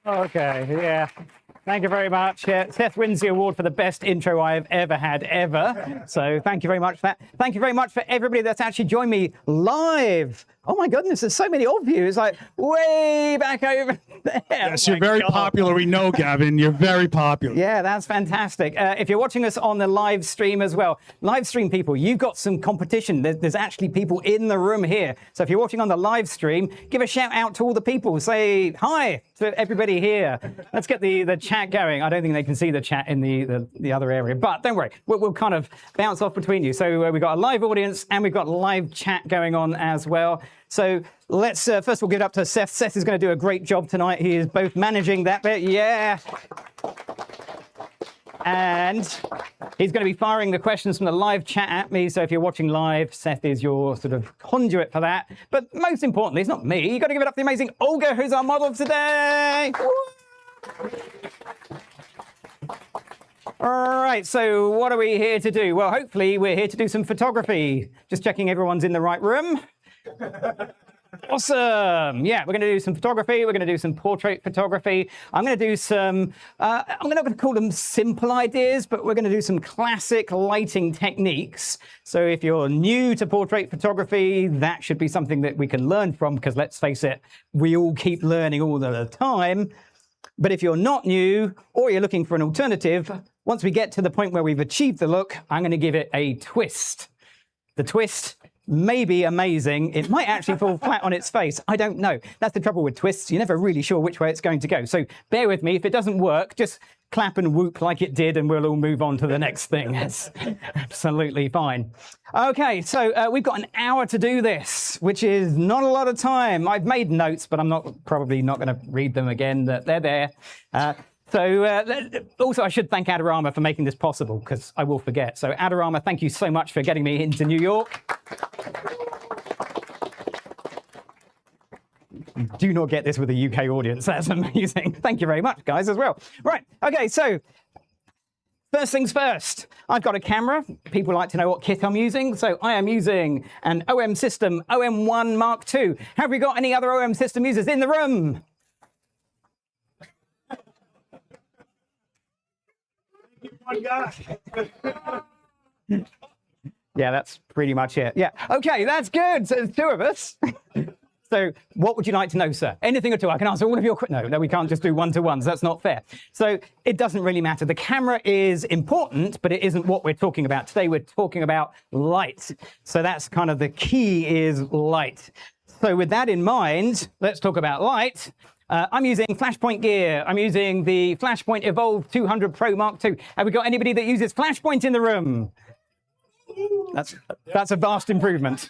Okay, yeah. Thank you very much. Seth wins the award for the best intro I've ever had, ever. So thank you very much for that. Thank you very much for everybody that's actually joined me live. Oh my goodness, there's so many of you. It's like way back over there. Yes, you're very popular. We know, Gavin. You're very popular. Yeah, that's fantastic. If you're watching us on the live stream as well, live stream people, you've got some competition. There's actually people in the room here. So if you're watching on the live stream, give a shout out to all the people. Say hi to everybody here. Let's get the chat going. I don't think they can see the chat in the other area, but don't worry. We'll kind of bounce off between you. So we've got a live audience and we've got live chat going on as well. So let's first of all give it up to Seth. Seth is going to do a great job tonight. He is both managing that bit, yeah, and he's going to be firing the questions from the live chat at me. So if you're watching live, Seth is your sort of conduit for that. But most importantly, it's not me. You've got to give it up to the amazing Olga, who's our model today. All right, so what are we here to do? Well, hopefully we're here to do some photography. Just checking everyone's in the right room. Awesome. Yeah, we're going to do some photography. We're going to do some portrait photography. I'm going to do some, I'm not going to call them simple ideas, but we're going to do some classic lighting techniques. So if you're new to portrait photography, that should be something that we can learn from, because let's face it, we all keep learning all the time. But if you're not new or you're looking for an alternative, once we get to the point where we've achieved the look, I'm going to give it a twist. The twist may be amazing. It might actually fall flat on its face. I don't know. That's the trouble with twists. You're never really sure which way it's going to go. So bear with me. If it doesn't work, just clap and whoop like it did, and we'll all move on to the next thing. It's absolutely fine. Okay, so we've got an hour to do this, which is not a lot of time. I've made notes, but I'm probably not going to read them again. They're there. Also, I should thank Adorama for making this possible, because I will forget. So Adorama, thank you so much for getting me into New York. Do not get this with a UK audience. That's amazing. Thank you very much, guys, as well. Right. Okay, so first things first. I've got a camera. People like to know what kit I'm using. So I am using an OM System OM1 Mark II. Have we got any other OM System users in the room? Yeah, that's pretty much it. Yeah. Okay, that's good. So there's two of us. So what would you like to know, sir? Anything at all? I can answer all of your questions. No, we can't just do one-to-ones. That's not fair. So it doesn't really matter. The camera is important, but it isn't what we're talking about. Today we're talking about light. So that's kind of the key, is light. So with that in mind, let's talk about light. I'm using Flashpoint gear. I'm using the Flashpoint Evolve 200 Pro Mark II. Have we got anybody that uses Flashpoint in the room? That's a vast improvement.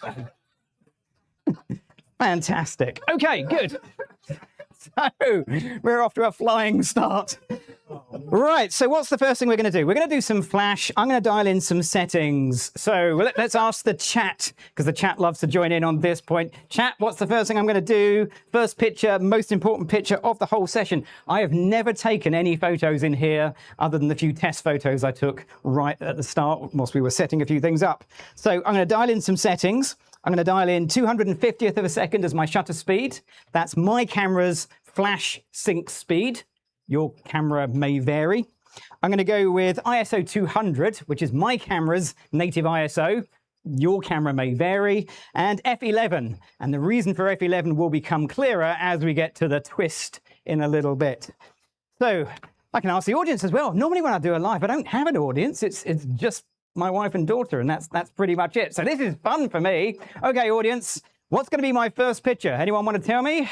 Fantastic. Okay, good. So we're off to a flying start. Right, so what's the first thing we're going to do? We're going to do some flash. I'm going to dial in some settings. So let's ask the chat, because the chat loves to join in on this point. Chat, what's the first thing I'm going to do? First picture, most important picture of the whole session. I have never taken any photos in here other than the few test photos I took right at the start whilst we were setting a few things up. So I'm going to dial in some settings. I'm going to dial in 250th of a second as my shutter speed. That's my camera's flash sync speed. Your camera may vary. I'm going to go with ISO 200, which is my camera's native ISO. Your camera may vary. And F11. And the reason for F11 will become clearer as we get to the twist in a little bit. So I can ask the audience as well. Normally when I do a live, I don't have an audience. It's just my wife and daughter, and that's pretty much it. So this is fun for me. Okay, audience, what's going to be my first picture? Anyone want to tell me?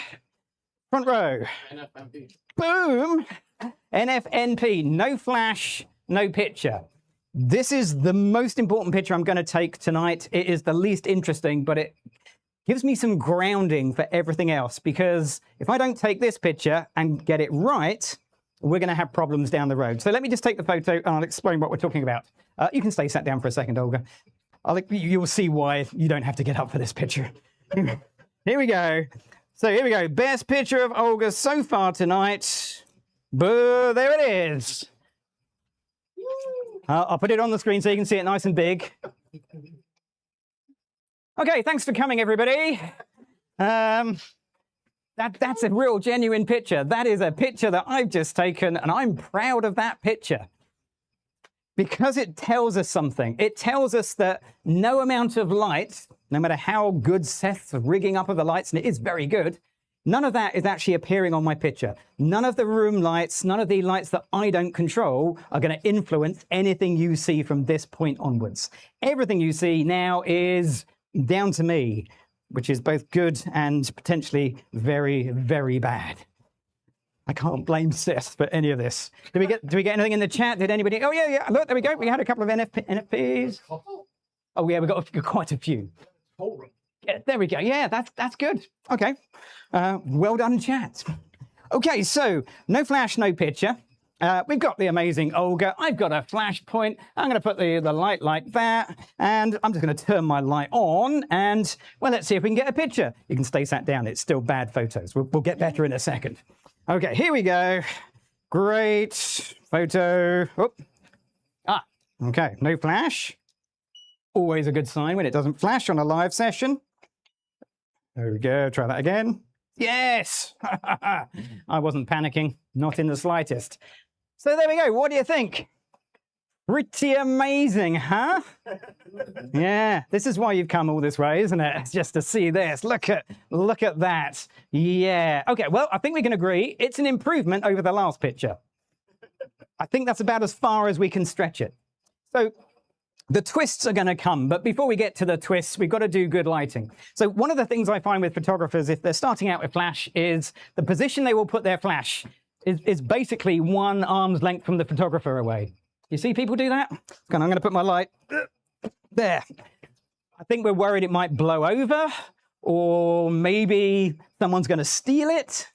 Front row. NFNP. Boom. NFNP. No flash, no picture. This is the most important picture I'm going to take tonight. It is the least interesting, but it gives me some grounding for everything else, because if I don't take this picture and get it right, we're going to have problems down the road. So let me just take the photo and I'll explain what we're talking about. You can stay sat down for a second, Olga. You'll see why you don't have to get up for this picture. Here we go. So here we go. Best picture of Olga so far tonight. Boo, there it is. I'll put it on the screen so you can see it nice and big. Okay, thanks for coming, everybody. That's a real genuine picture. That is a picture that I've just taken, and I'm proud of that picture. Because it tells us something. It tells us that no amount of light, no matter how good Seth's rigging up of the lights, and it is very good, none of that is actually appearing on my picture. None of the room lights, none of the lights that I don't control are going to influence anything you see from this point onwards. Everything you see now is down to me, which is both good and potentially very, very bad. I can't blame Seth for any of this. Did we get anything in the chat? Did anybody? Oh yeah. Look, there we go. We had a couple of NFPs. Oh yeah, we got quite a few. Yeah, there we go. Yeah, that's good. Okay. Well done, chat. Okay, so no flash, no picture. We've got the amazing Olga. I've got a Flashpoint. I'm going to put the light like that, and I'm just going to turn my light on, and well, let's see if we can get a picture. You can stay sat down. It's still bad photos. We'll get better in a second. Okay, here we go. Great photo. Oh. Okay, no flash. Always a good sign when it doesn't flash on a live session. There we go. Try that again. Yes. I wasn't panicking, not in the slightest. So there we go. What do you think? Pretty amazing, huh? Yeah, this is why you've come all this way, isn't it? It's just to see this. Look at that. Yeah. Okay, well, I think we can agree it's an improvement over the last picture. I think that's about as far as we can stretch it. So the twists are going to come, but before we get to the twists, we've got to do good lighting. So one of the things I find with photographers, if they're starting out with flash, is the position they will put their flash is basically 1 arm's length from the photographer away. You see people do that? I'm going to put my light there. I think we're worried it might blow over, or maybe someone's going to steal it.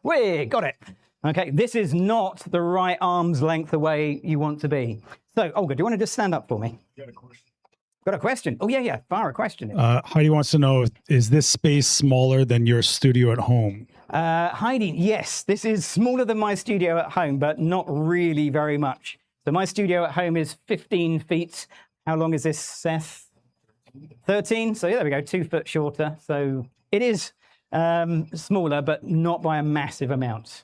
We got it. Okay, this is not the right arm's length away you want to be. So, Olga, do you want to just stand up for me? Got a question. Got a question? Oh, yeah, fire a question. Heidi wants to know, is this space smaller than your studio at home? Heidi, yes, this is smaller than my studio at home, but not really very much. So my studio at home is 15 feet. How long is this, Seth? 13? So yeah, there we go, 2 foot shorter. So it is smaller, but not by a massive amount.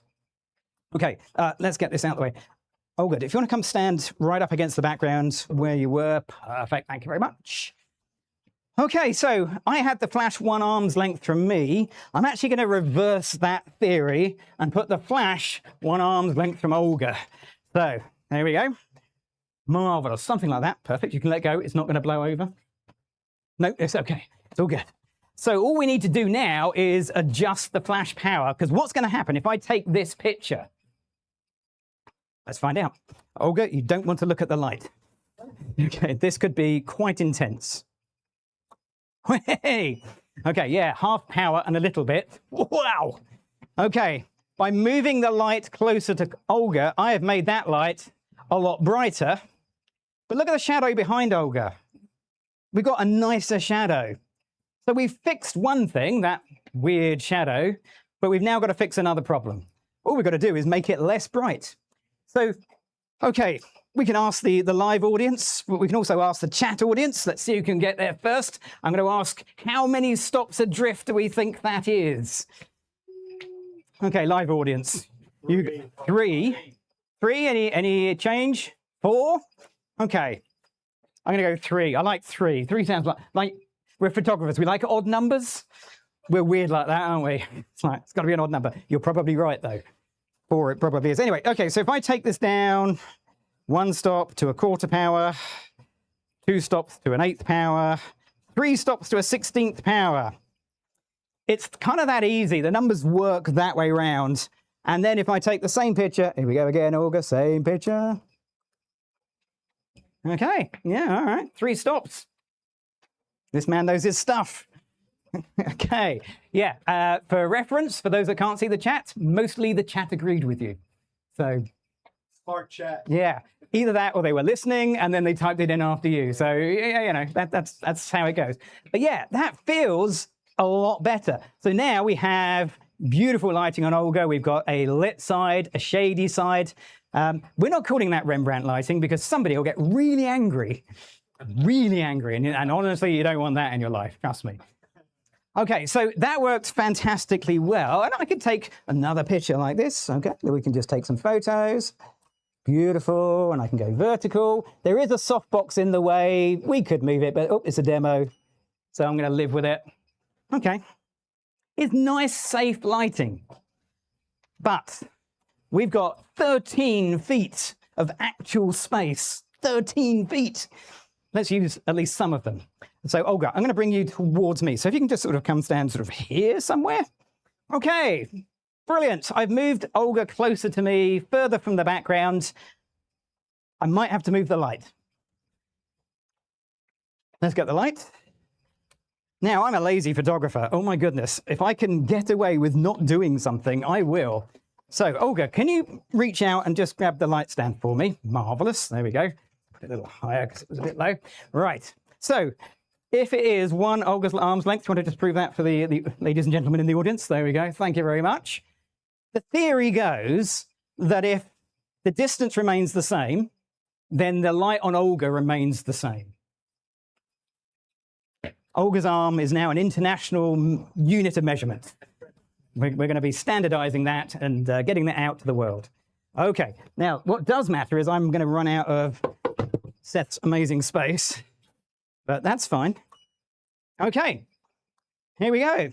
Okay, let's get this out of the way. Olga, if you want to come stand right up against the background where you were, perfect, thank you very much. Okay, so I had the flash 1 arm's length from me. I'm actually going to reverse that theory and put the flash 1 arm's length from Olga. So there we go. Marvelous, something like that. Perfect, you can let go. It's not going to blow over. No, it's okay. It's all good. So all we need to do now is adjust the flash power, because what's going to happen if I take this picture? Let's find out. Olga, you don't want to look at the light. Okay, this could be quite intense. Hey! Okay, yeah, half power and a little bit. Wow! Okay, by moving the light closer to Olga, I have made that light a lot brighter. But look at the shadow behind Olga. We've got a nicer shadow. So we've fixed one thing, that weird shadow, but we've now got to fix another problem. All we've got to do is make it less bright. So, okay, we can ask the live audience, but we can also ask the chat audience. Let's see who can get there first. I'm going to ask, how many stops adrift do we think that is? Okay, live audience. You 3. 3, any change? 4? Okay. I'm going to go 3. I like 3. 3 sounds like we're photographers. We like odd numbers. We're weird like that, aren't we? It's got to be an odd number. You're probably right, though. 4 it probably is. Anyway, okay, so if I take this down, 1 stop to a 1/4 power, 2 stops to an 1/8 power, 3 stops to a 16th power. It's kind of that easy. The numbers work that way round. And then if I take the same picture, here we go again, Olga, same picture. Okay, yeah, all right, 3 stops. This man knows his stuff. Okay, yeah, for reference, for those that can't see the chat, mostly the chat agreed with you. So, smart chat. Yeah, either that or they were listening and then they typed it in after you. So, yeah, you know, that's how it goes. But yeah, that feels a lot better. So now we have beautiful lighting on Olga. We've got a lit side, a shady side. We're not calling that Rembrandt lighting because somebody will get really angry. Really angry. And honestly, you don't want that in your life, trust me. Okay, so that worked fantastically well. And I could take another picture like this. Okay, then we can just take some photos. Beautiful. And I can go vertical. There is a softbox in the way. We could move it, but oh, it's a demo. So I'm going to live with it. Okay. It's nice, safe lighting. But we've got 13 feet of actual space. 13 feet. Let's use at least some of them. So, Olga, I'm going to bring you towards me. So if you can just sort of come stand sort of here somewhere. Okay, brilliant. I've moved Olga closer to me, further from the background. I might have to move the light. Let's get the light. Now, I'm a lazy photographer. Oh my goodness. If I can get away with not doing something, I will. So, Olga, can you reach out and just grab the light stand for me? Marvelous. There we go. Put it a little higher because it was a bit low. Right. So, if it is one Olga's arm's length, do you want to just prove that for the ladies and gentlemen in the audience? There we go. Thank you very much. The theory goes that if the distance remains the same, then the light on Olga remains the same. Olga's arm is now an international unit of measurement. We're going to be standardizing that and getting that out to the world. Okay. Now, what does matter is I'm going to run out of Seth's amazing space. But that's fine. Okay, here we go.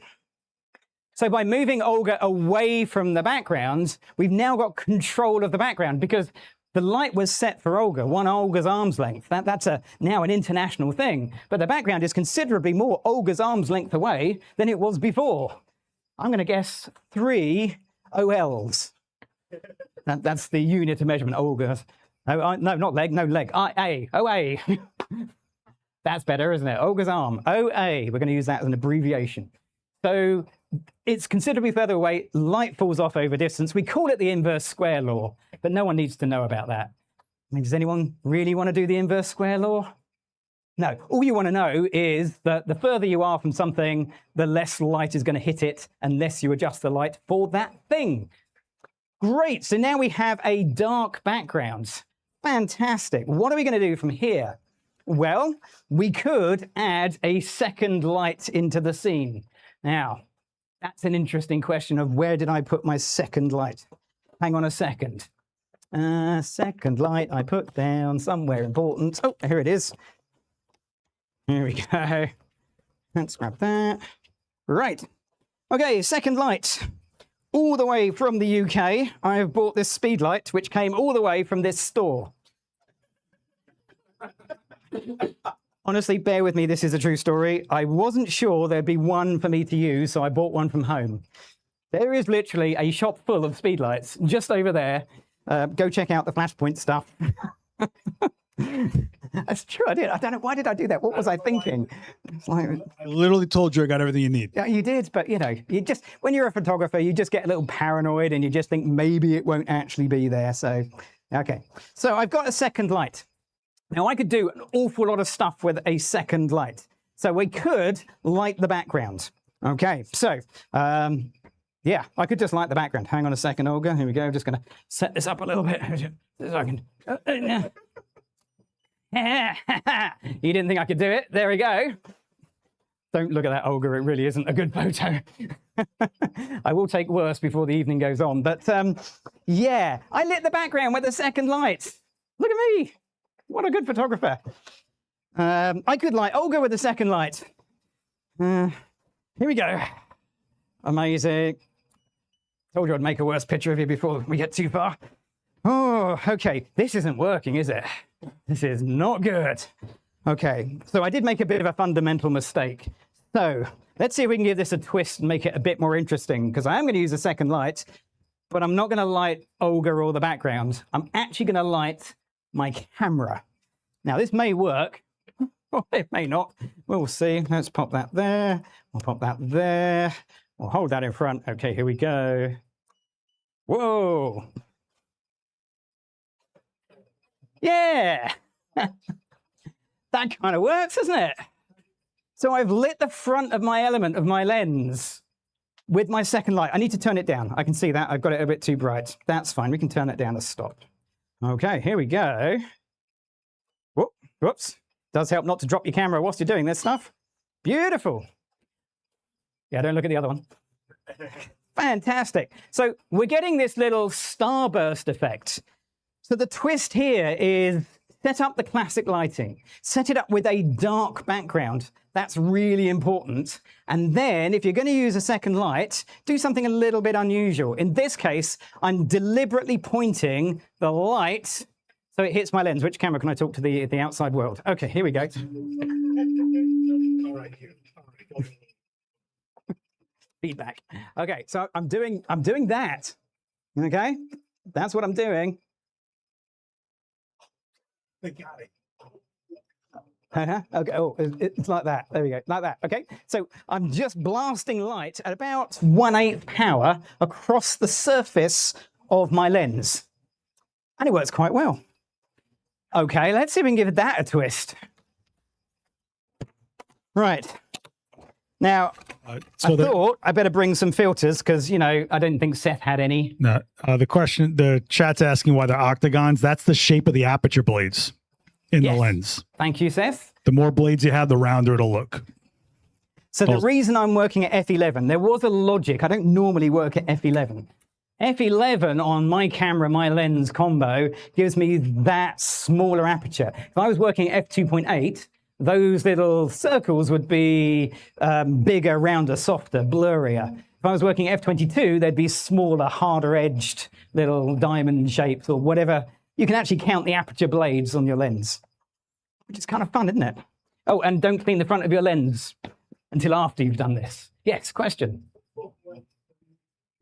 So by moving Olga away from the background, we've now got control of the background because the light was set for Olga, one Olga's arm's length. That's now an international thing. But the background is considerably more Olga's arm's length away than it was before. I'm going to guess 3 OLs. That's the unit of measurement, Olga's. Oh, no, not leg, no leg. OA. That's better, isn't it? Olga's arm, OA. We're going to use that as an abbreviation. So it's considerably further away. Light falls off over distance. We call it the inverse square law, but no one needs to know about that. I mean, does anyone really want to do the inverse square law? No. All you want to know is that the further you are from something, the less light is going to hit it unless you adjust the light for that thing. Great. So now we have a dark background. Fantastic. What are we going to do from here? Well, we could add a second light into the scene. Now, that's an interesting question of where did I put my second light? Hang on a second. Second light I put down somewhere important. Oh, here it is. Here we go. Let's grab that. Right. Okay, second light. All the way from the UK, I have bought this speed light, which came all the way from this store. Honestly, bear with me, this is a true story. I wasn't sure there'd be one for me to use, so I bought one from home. There is literally a shop full of speedlights just over there. Go check out the Flashpoint stuff. That's true, I did. I don't know, why did I do that? What was I thinking? It's like, I literally told you I got everything you need. yeah, you did, but you know, you just, when you're a photographer, you just get a little paranoid and you just think maybe it won't actually be there. So, okay. So I've got a second light. Now, I could do an awful lot of stuff with a second light. So we could light the background. Okay, so, yeah, I could just light the background. Hang on a second, Olga. Here we go. I'm just going to set this up a little bit so I can... You didn't think I could do it? There we go. Don't look at that, Olga. It really isn't a good photo. I will take worse before the evening goes on. But, yeah, I lit the background with a second light. Look at me. What a good photographer. I could light Olga with a second light. Here we go. Amazing. Told you I'd make a worse picture of you before we get too far. Oh, okay. This isn't working, is it? This is not good. Okay, so I did make a bit of a fundamental mistake. So let's see if we can give this a twist and make it a bit more interesting, because I am going to use a second light, but I'm not going to light Olga or the background. I'm actually going to light my camera. Now, this may work, or it may not. We'll see. Let's pop that there. We'll pop that there. We'll hold that in front. Okay, here we go. Whoa. Yeah. That kind of works, doesn't it? So I've lit the front of my element of my lens with my second light. I need to turn it down. I can see that. I've got it a bit too bright. That's fine. We can turn it down to stop. Okay, here we go. Whoops. Does help not to drop your camera whilst you're doing this stuff. Beautiful. Yeah, don't look at the other one. Fantastic. So we're getting this little starburst effect. So the twist here is set up the classic lighting. Set it up with a dark background. That's really important. And then if you're going to use a second light, do something a little bit unusual. In this case, I'm deliberately pointing the light so it hits my lens. Which camera can I talk to the outside world? Okay, here we go. All right, here. Feedback. Okay, so I'm doing that. Okay, that's what I'm doing. They got it. Okay. Oh, it's like that. There we go. Like that. Okay. So I'm just blasting light at about 1/8 power across the surface of my lens, and it works quite well. Okay, let's see if we can give that a twist. Right. Now, I thought I better bring some filters because, you know, I don't think Seth had any. No, the chat's asking why they're octagons. That's the shape of the aperture blades in the lens. Thank you, Seth. The more blades you have, the rounder it'll look. So the reason I'm working at f11, there was a logic. I don't normally work at f11. f11 on my camera, my lens combo gives me that smaller aperture. If I was working at f2.8, those little circles would be bigger, rounder, softer, blurrier. If I was working f22, they'd be smaller, harder edged little diamond shapes or whatever. You can actually count the aperture blades on your lens, which is kind of fun, isn't it? Oh, and don't clean the front of your lens until after you've done this. Yes, question.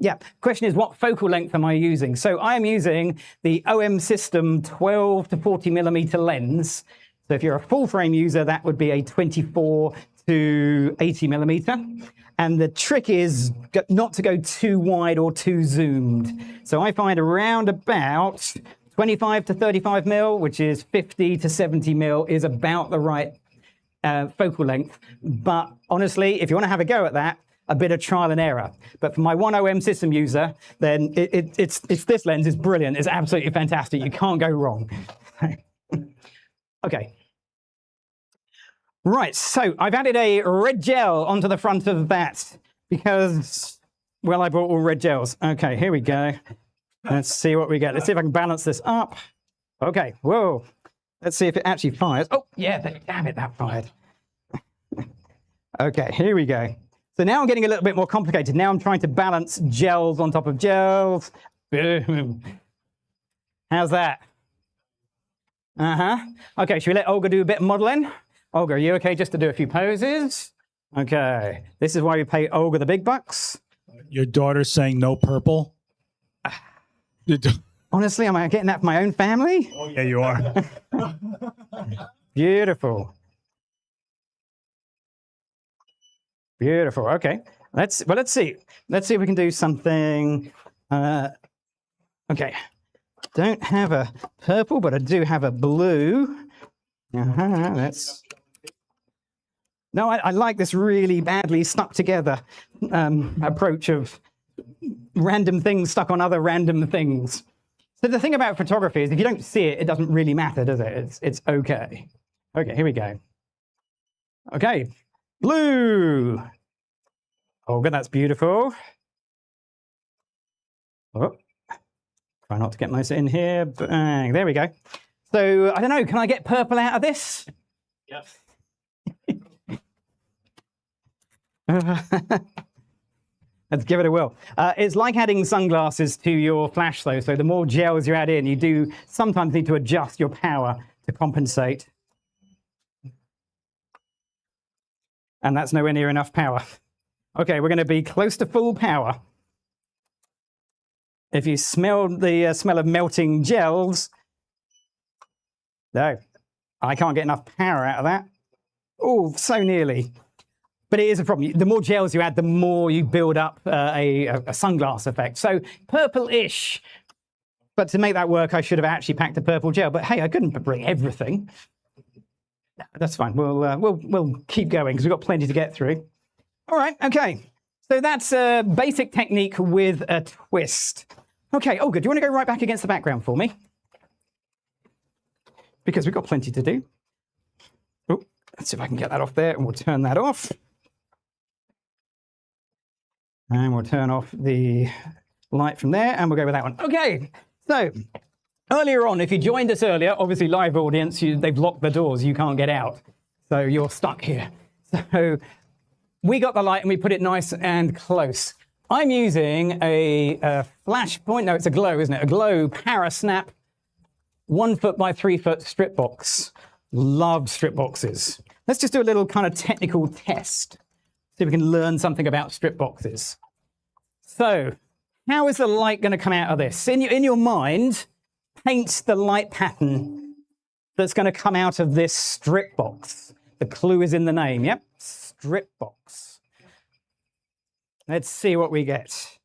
Yeah, question is, what focal length am I using? So I am using the OM System 12 to 40 millimeter lens. So if you're a full frame user, that would be a 24 to 80 millimeter. And the trick is not to go too wide or too zoomed. So I find around about 25 to 35 mil, which is 50 to 70 mil, is about the right focal length. But honestly, if you want to have a go at that, a bit of trial and error. But for my 1OM system user, then it's this lens is brilliant. It's absolutely fantastic. You can't go wrong. Okay. Right, so I've added a red gel onto the front of that because, well, I bought all red gels. Okay, here we go. Let's see what we get. Let's see if I can balance this up. Okay, whoa. Let's see if it actually fires. Oh, yeah, damn it, that fired. Okay, here we go. So now I'm getting a little bit more complicated. Now I'm trying to balance gels on top of gels. Boom. How's that? Okay, should we let Olga do a bit of modeling? Olga, are you okay just to do a few poses? Okay, this is why we pay Olga the big bucks. Your daughter's saying no purple? Honestly, am I getting that for my own family? Oh, yeah, you are. Beautiful. Beautiful. Okay. Let's see. Let's see if we can do something. Okay. Don't have a purple, but I do have a blue. That's. No, I like this really badly stuck together approach of random things stuck on other random things. So the thing about photography is if you don't see it, it doesn't really matter, does it? It's okay. Okay, here we go. Okay, blue. Oh, good, that's beautiful. Oh, try not to get most in here. Bang, there we go. So I don't know, can I get purple out of this? Yes. Let's give it a whirl. It's like adding sunglasses to your flash, though. So the more gels you add in, you do sometimes need to adjust your power to compensate. And that's nowhere near enough power. Okay, we're going to be close to full power. If you smell the smell of melting gels, no, I can't get enough power out of that. Oh, so nearly. But it is a problem. The more gels you add, the more you build up a sunglass effect. So purple-ish. But to make that work, I should have actually packed a purple gel. But hey, I couldn't bring everything. That's fine. We'll keep going because we've got plenty to get through. All right. Okay. So that's a basic technique with a twist. Okay. Oh, good. Do you want to go right back against the background for me? Because we've got plenty to do. Oh, let's see if I can get that off there, and we'll turn that off. And we'll turn off the light from there and we'll go with that one. Okay, so earlier on, if you joined us earlier, obviously live audience, they've locked the doors, you can't get out. So you're stuck here. So we got the light and we put it nice and close. I'm using a Flashpoint, no, it's a Glow, isn't it? A Glow Parasnap 1 foot by 3 foot strip box. Love strip boxes. Let's just do a little kind of technical test. See if we can learn something about strip boxes. So, how is the light going to come out of this? In your mind, paint the light pattern that's going to come out of this strip box. The clue is in the name, yep? Strip box. Let's see what we get.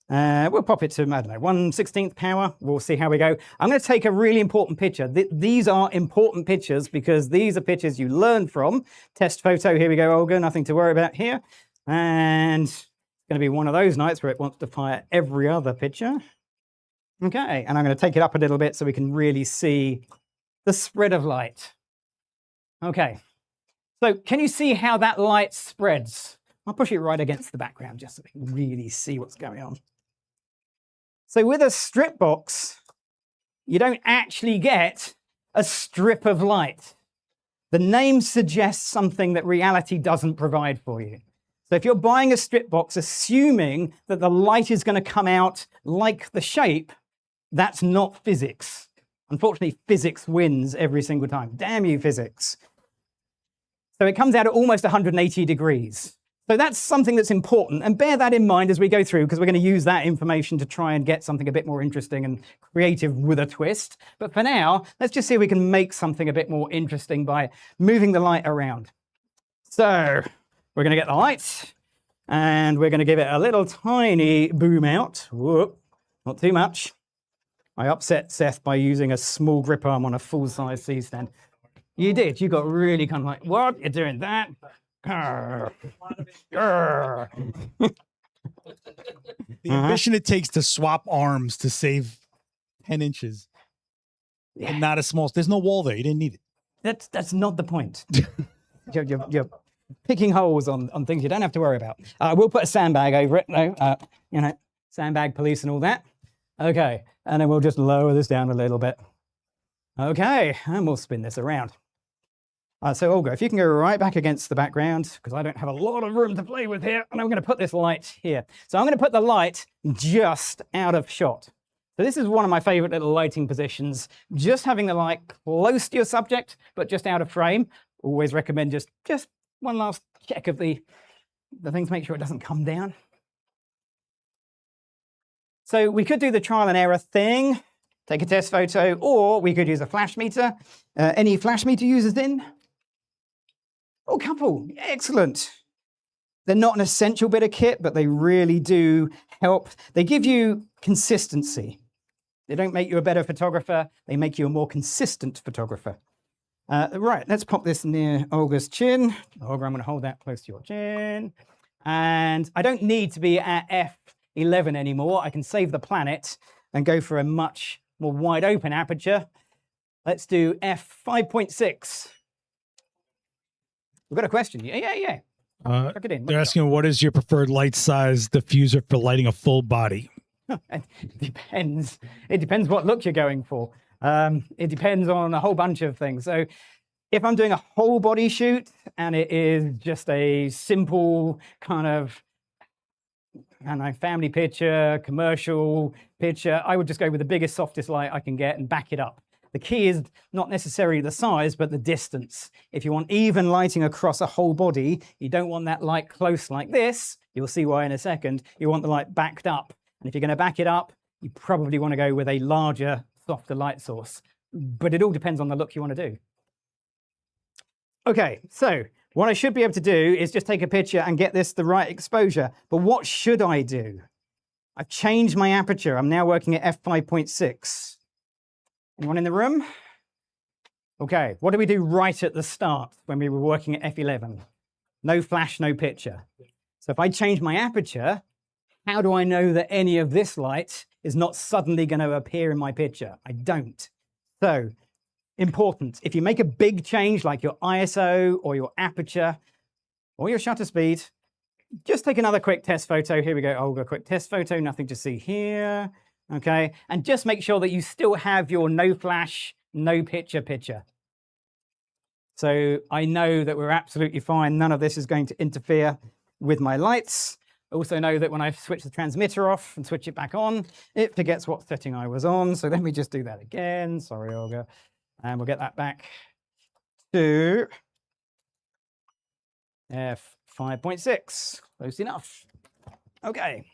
We'll pop it to, I don't know, 1/16th power. We'll see how we go. I'm going to take a really important picture. These are important pictures because these are pictures you learn from. Test photo, here we go, Olga, nothing to worry about here. And it's going to be one of those nights where it wants to fire every other picture. Okay, and I'm going to take it up a little bit so we can really see the spread of light. Okay, so can you see how that light spreads? I'll push it right against the background just so we can really see what's going on. So with a strip box, you don't actually get a strip of light. The name suggests something that reality doesn't provide for you. So if you're buying a strip box, assuming that the light is going to come out like the shape, that's not physics. Unfortunately, physics wins every single time. Damn you, physics. So it comes out at almost 180 degrees. So that's something that's important, and bear that in mind as we go through, because we're going to use that information to try and get something a bit more interesting and creative with a twist. But for now, let's just see if we can make something a bit more interesting by moving the light around. So we're going to get the light, and we're going to give it a little tiny boom out. Whoop, not too much. I upset Seth by using a small grip arm on a full-size C-stand. You did. You got really kind of like, what? You're doing that? The ambition it takes to swap arms to save 10 inches. Yeah. And not a small, there's no wall there. You didn't need it. That's not the point. You're picking holes on things you don't have to worry about. We'll put a sandbag over it, though. You know, sandbag police and all that. Okay, and then we'll just lower this down a little bit. Okay, and we'll spin this around. So Olga, if you can go right back against the background, because I don't have a lot of room to play with here, and I'm going to put this light here. So I'm going to put the light just out of shot. So this is one of my favorite little lighting positions, just having the light close to your subject, but just out of frame. Always recommend just one last check of the thing to make sure it doesn't come down. So we could do the trial and error thing, take a test photo, or we could use a flash meter. Any flash meter users in? Oh, couple, excellent. They're not an essential bit of kit, but they really do help. They give you consistency. They don't make you a better photographer, they make you a more consistent photographer. Right, let's pop this near Olga's chin. Olga, I'm gonna hold that close to your chin. And I don't need to be at f11 anymore. I can save the planet and go for a much more wide open aperture. Let's do f5.6. We've got a question. Yeah. Plug it in. They're asking, what is your preferred light size diffuser for lighting a full body? It depends. It depends what look you're going for. It depends on a whole bunch of things. So if I'm doing a whole body shoot and it is just a simple kind of, I don't know, family picture, commercial picture, I would just go with the biggest, softest light I can get and back it up. The key is not necessarily the size, but the distance. If you want even lighting across a whole body, you don't want that light close like this. You'll see why in a second. You want the light backed up. And if you're going to back it up, you probably want to go with a larger, softer light source. But it all depends on the look you want to do. Okay, so what I should be able to do is just take a picture and get this the right exposure. But what should I do? I've changed my aperture. I'm now working at f5.6. Anyone in the room? Okay, what did we do right at the start when we were working at f11? No flash, no picture. So if I change my aperture, how do I know that any of this light is not suddenly going to appear in my picture? I don't. So, important. If you make a big change like your ISO or your aperture or your shutter speed, just take another quick test photo. Here we go, Olga, quick test photo, nothing to see here. Okay, and just make sure that you still have your no flash, no picture. So I know that we're absolutely fine. None of this is going to interfere with my lights. I also know that when I switch the transmitter off and switch it back on, it forgets what setting I was on. So let me just do that again. Sorry, Olga. And we'll get that back to f5.6. Close enough. Okay,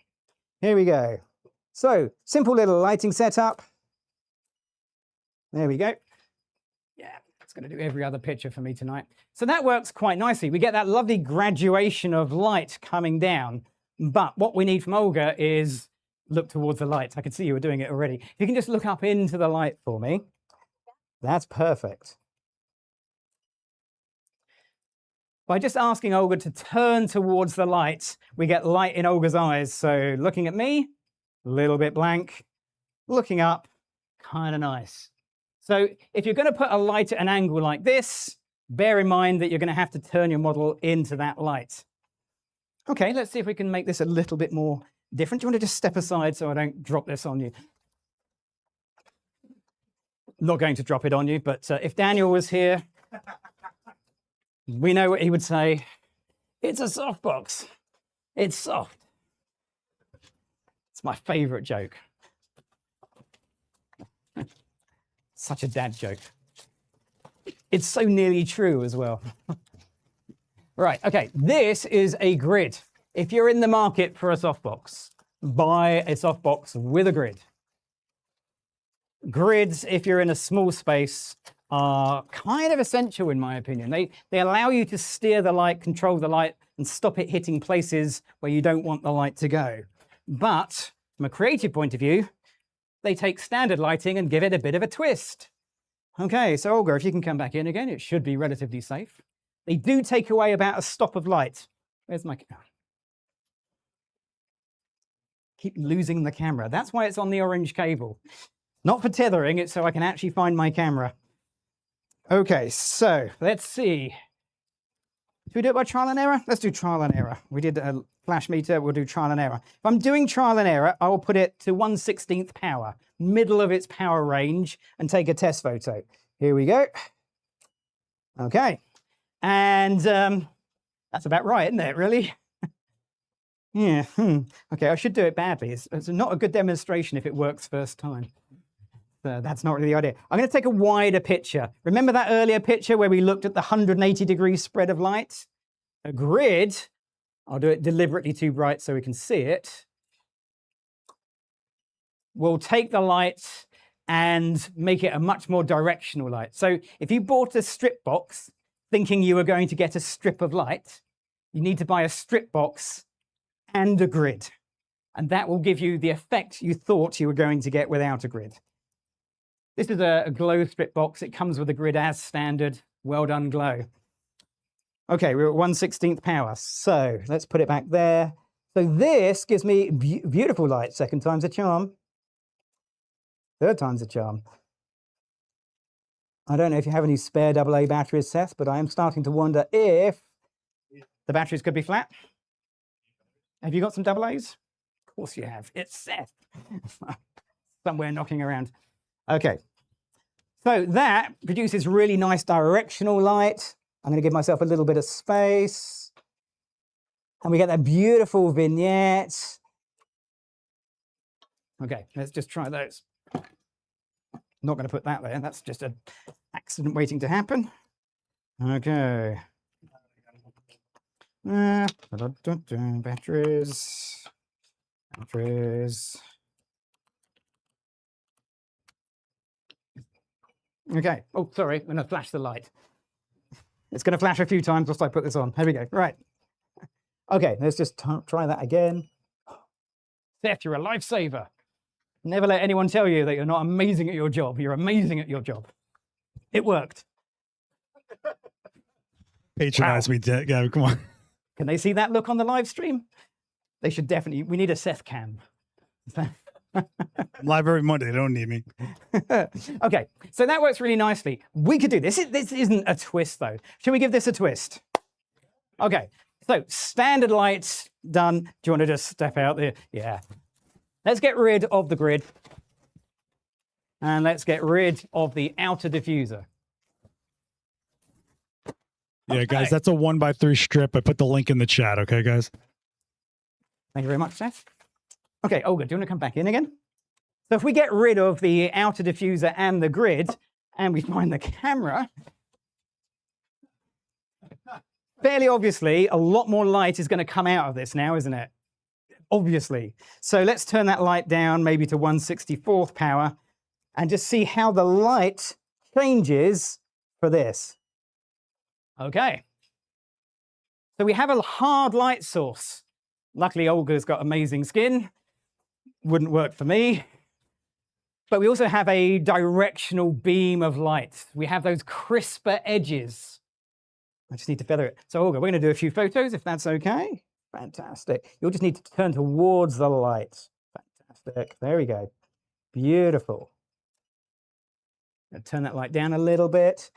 here we go. So simple little lighting setup. There we go. Yeah, it's going to do every other picture for me tonight. So that works quite nicely. We get that lovely graduation of light coming down. But what we need from Olga is look towards the light. I can see you were doing it already. If you can just look up into the light for me. That's perfect. By just asking Olga to turn towards the light, we get light in Olga's eyes. So looking at me, a little bit blank. Looking up, kind of nice. So if you're going to put a light at an angle like this, bear in mind that you're going to have to turn your model into that light. Okay, let's see if we can make this a little bit more different. Do you want to just step aside so I don't drop this on you? Not going to drop it on you, but if Daniel was here, we know what he would say. It's a softbox. It's soft. It's my favorite joke. Such a dad joke. It's so nearly true as well. Right, okay, this is a grid. If you're in the market for a softbox, buy a softbox with a grid. Grids, if you're in a small space, are kind of essential in my opinion. They allow you to steer the light, control the light, and stop it hitting places where you don't want the light to go. But from a creative point of view, they take standard lighting and give it a bit of a twist. Okay, so Olga, if you can come back in again, it should be relatively safe. They do take away about a stop of light. Where's my camera? Keep losing the camera. That's why it's on the orange cable. Not for tethering, it's so I can actually find my camera. Okay, so let's see. Should we do it by trial and error? Let's do trial and error. We did a flash meter, we'll do trial and error. If I'm doing trial and error, I will put it to 1/16th power, middle of its power range, and take a test photo. Here we go. Okay. And that's about right, isn't it, really? Yeah. Okay, I should do it badly. It's not a good demonstration if it works first time. That's not really the idea. I'm going to take a wider picture. Remember that earlier picture where we looked at the 180-degree spread of light? A grid, I'll do it deliberately too bright so we can see it. We'll take the light and make it a much more directional light. So if you bought a strip box thinking you were going to get a strip of light, you need to buy a strip box and a grid. And that will give you the effect you thought you were going to get without a grid. This is a glow strip box. It comes with a grid as standard. Well done, Glow. Okay, we're at 1/16th power. So let's put it back there. So this gives me beautiful light. Second time's a charm. Third time's a charm. I don't know if you have any spare AA batteries, Seth, but I am starting to wonder if the batteries could be flat. Have you got some AA's? Of course you have. It's Seth. Somewhere knocking around. Okay. So that produces really nice directional light. I'm going to give myself a little bit of space. And we get that beautiful vignette. Okay, let's just try those. Not going to put that there. That's just an accident waiting to happen. Okay. Batteries. Batteries. Okay. Oh, sorry. I'm going to flash the light. It's going to flash a few times whilst I put this on. Here we go. Right. Okay, let's just try that again. Seth, you're a lifesaver. Never let anyone tell you that you're not amazing at your job. You're amazing at your job. It worked. Patronize me, Gavin. Come on. Can they see that look on the live stream? They should definitely. We need a Seth cam. I'm live every Monday. They don't need me. Okay, so that works really nicely. We could do this. This isn't a twist, though. Should we give this a twist? Okay, So standard lights done. Do you want to just step out there? Yeah. Let's get rid of the grid. And let's get rid of the outer diffuser. Yeah, guys, that's a 1x3 strip. I put the link in the chat. Okay, guys. Thank you very much, Seth. Okay, Olga, do you want to come back in again? So if we get rid of the outer diffuser and the grid, and we find the camera, fairly obviously, a lot more light is going to come out of this now, isn't it? Obviously. So let's turn that light down maybe to 1/64th power and just see how the light changes for this. Okay. So we have a hard light source. Luckily, Olga's got amazing skin. Wouldn't work for me. But we also have a directional beam of light. We have those crisper edges. I just need to feather it. So Olga, we're going to do a few photos, if that's okay. Fantastic. You'll just need to turn towards the light. Fantastic. There we go. Beautiful. Turn that light down a little bit.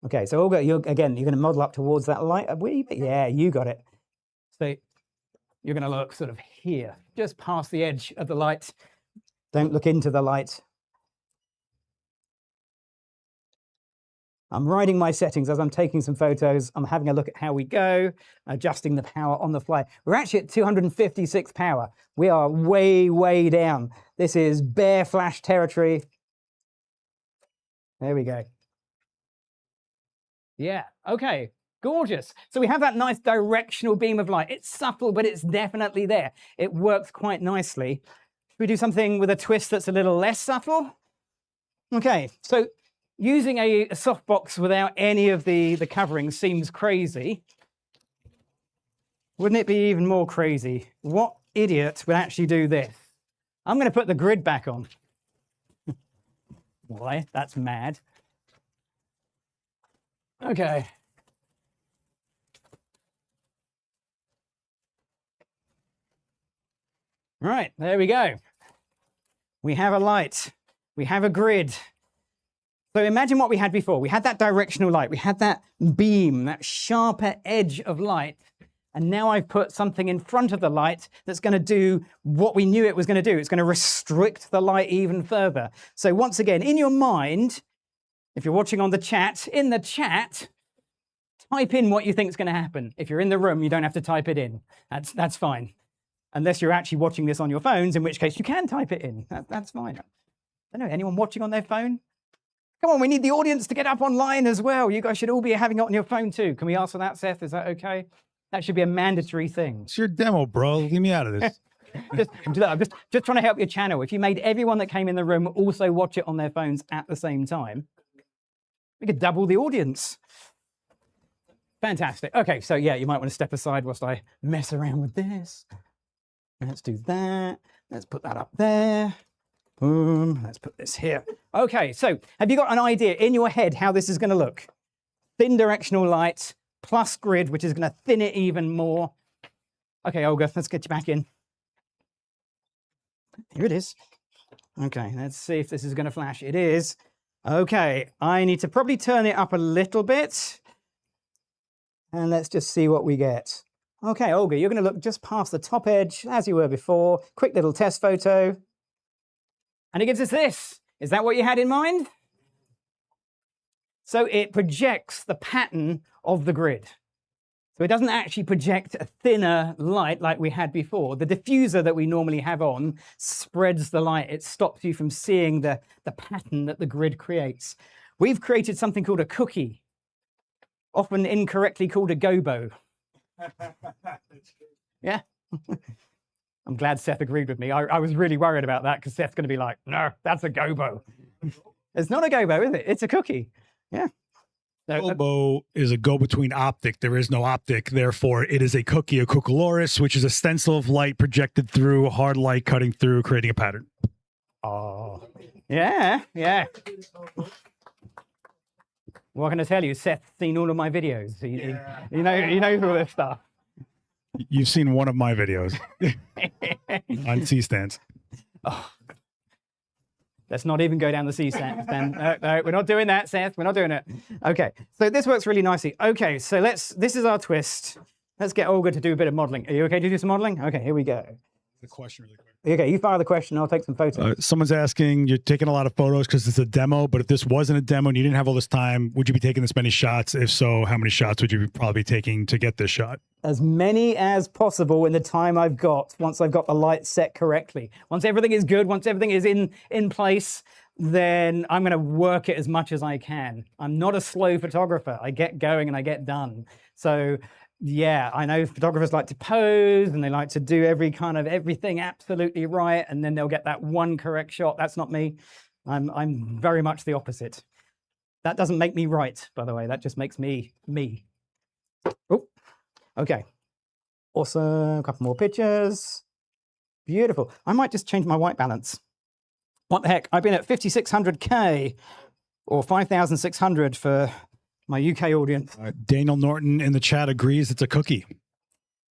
Okay, so Olga, you're going to model up towards that light a wee bit. Yeah, you got it. So you're going to look sort of here, just past the edge of the light. Don't look into the light. I'm writing my settings as I'm taking some photos. I'm having a look at how we go, adjusting the power on the fly. We're actually at 256 power. We are way, way down. This is bare flash territory. There we go. Yeah, okay, gorgeous. So we have that nice directional beam of light. It's subtle, but it's definitely there. It works quite nicely. Should we do something with a twist that's a little less subtle? Okay, so using a softbox without any of the covering seems crazy. Wouldn't it be even more crazy? What idiot would actually do this? I'm going to put the grid back on. Why? That's mad. Okay. Right, there we go. We have a light. We have a grid. So imagine what we had before. We had that directional light. We had that beam, that sharper edge of light. And now I've put something in front of the light that's going to do what we knew it was going to do. It's going to restrict the light even further. So once again, in your mind, if you're watching on the chat, in the chat, type in what you think is going to happen. If you're in the room, you don't have to type it in. That's fine. Unless you're actually watching this on your phones, in which case you can type it in. That's fine. I don't know, anyone watching on their phone? Come on, we need the audience to get up online as well. You guys should all be having it on your phone too. Can we ask for that, Seth? Is that okay? That should be a mandatory thing. It's your demo, bro. Leave me out of this. I'm just trying to help your channel. If you made everyone that came in the room also watch it on their phones at the same time, we could double the audience. Fantastic. Okay, so yeah, you might want to step aside whilst I mess around with this. Let's do that. Let's put that up there. Boom. Let's put this here. Okay, so have you got an idea in your head how this is going to look? Thin directional light plus grid, which is going to thin it even more. Okay, Olga, let's get you back in. Here it is. Okay, let's see if this is going to flash. It is. Okay, I need to probably turn it up a little bit. And let's just see what we get. Okay, Olga, you're going to look just past the top edge as you were before. Quick little test photo. And it gives us this. Is that what you had in mind? So it projects the pattern of the grid. So it doesn't actually project a thinner light like we had before. The diffuser that we normally have on spreads the light. It stops you from seeing the pattern that the grid creates. We've created something called a cookie, often incorrectly called a gobo. Yeah. I'm glad Seth agreed with me. I was really worried about that because Seth's going to be like, no, that's a gobo. It's not a gobo, is it? It's a cookie. Yeah. So, Gobo is a go-between optic. There is no optic. Therefore, it is a cookie, a cucoloris, which is a stencil of light projected through, hard light cutting through, creating a pattern. Oh, yeah, yeah. What can I tell you? Seth's seen all of my videos. He knows all this stuff. You've seen one of my videos on C-stands. Oh. Let's not even go down the C, Seth. Then no, we're not doing that, Seth. We're not doing it. Okay, so this works really nicely. Okay, so this is our twist. Let's get Olga to do a bit of modeling. Are you okay to do some modeling? Okay, here we go. The question really quick. Okay, you fire the question. I'll take some photos. Someone's asking, you're taking a lot of photos because it's a demo, but if this wasn't a demo and you didn't have all this time, would you be taking this many shots? If so, how many shots would you probably be taking to get this shot? As many as possible in the time I've got, once I've got the light set correctly. Once everything is good, once everything is in place, then I'm going to work it as much as I can. I'm not a slow photographer. I get going and I get done. So yeah, I know photographers like to pose and they like to do everything absolutely right, and then they'll get that one correct shot. That's not me. I'm very much the opposite. That doesn't make me right, by the way. That just makes me me. Oh, okay. Awesome. A couple more pictures. Beautiful. I might just change my white balance. What the heck? I've been at 5,600K or 5,600 for my UK audience. Daniel Norton in the chat agrees it's a cookie.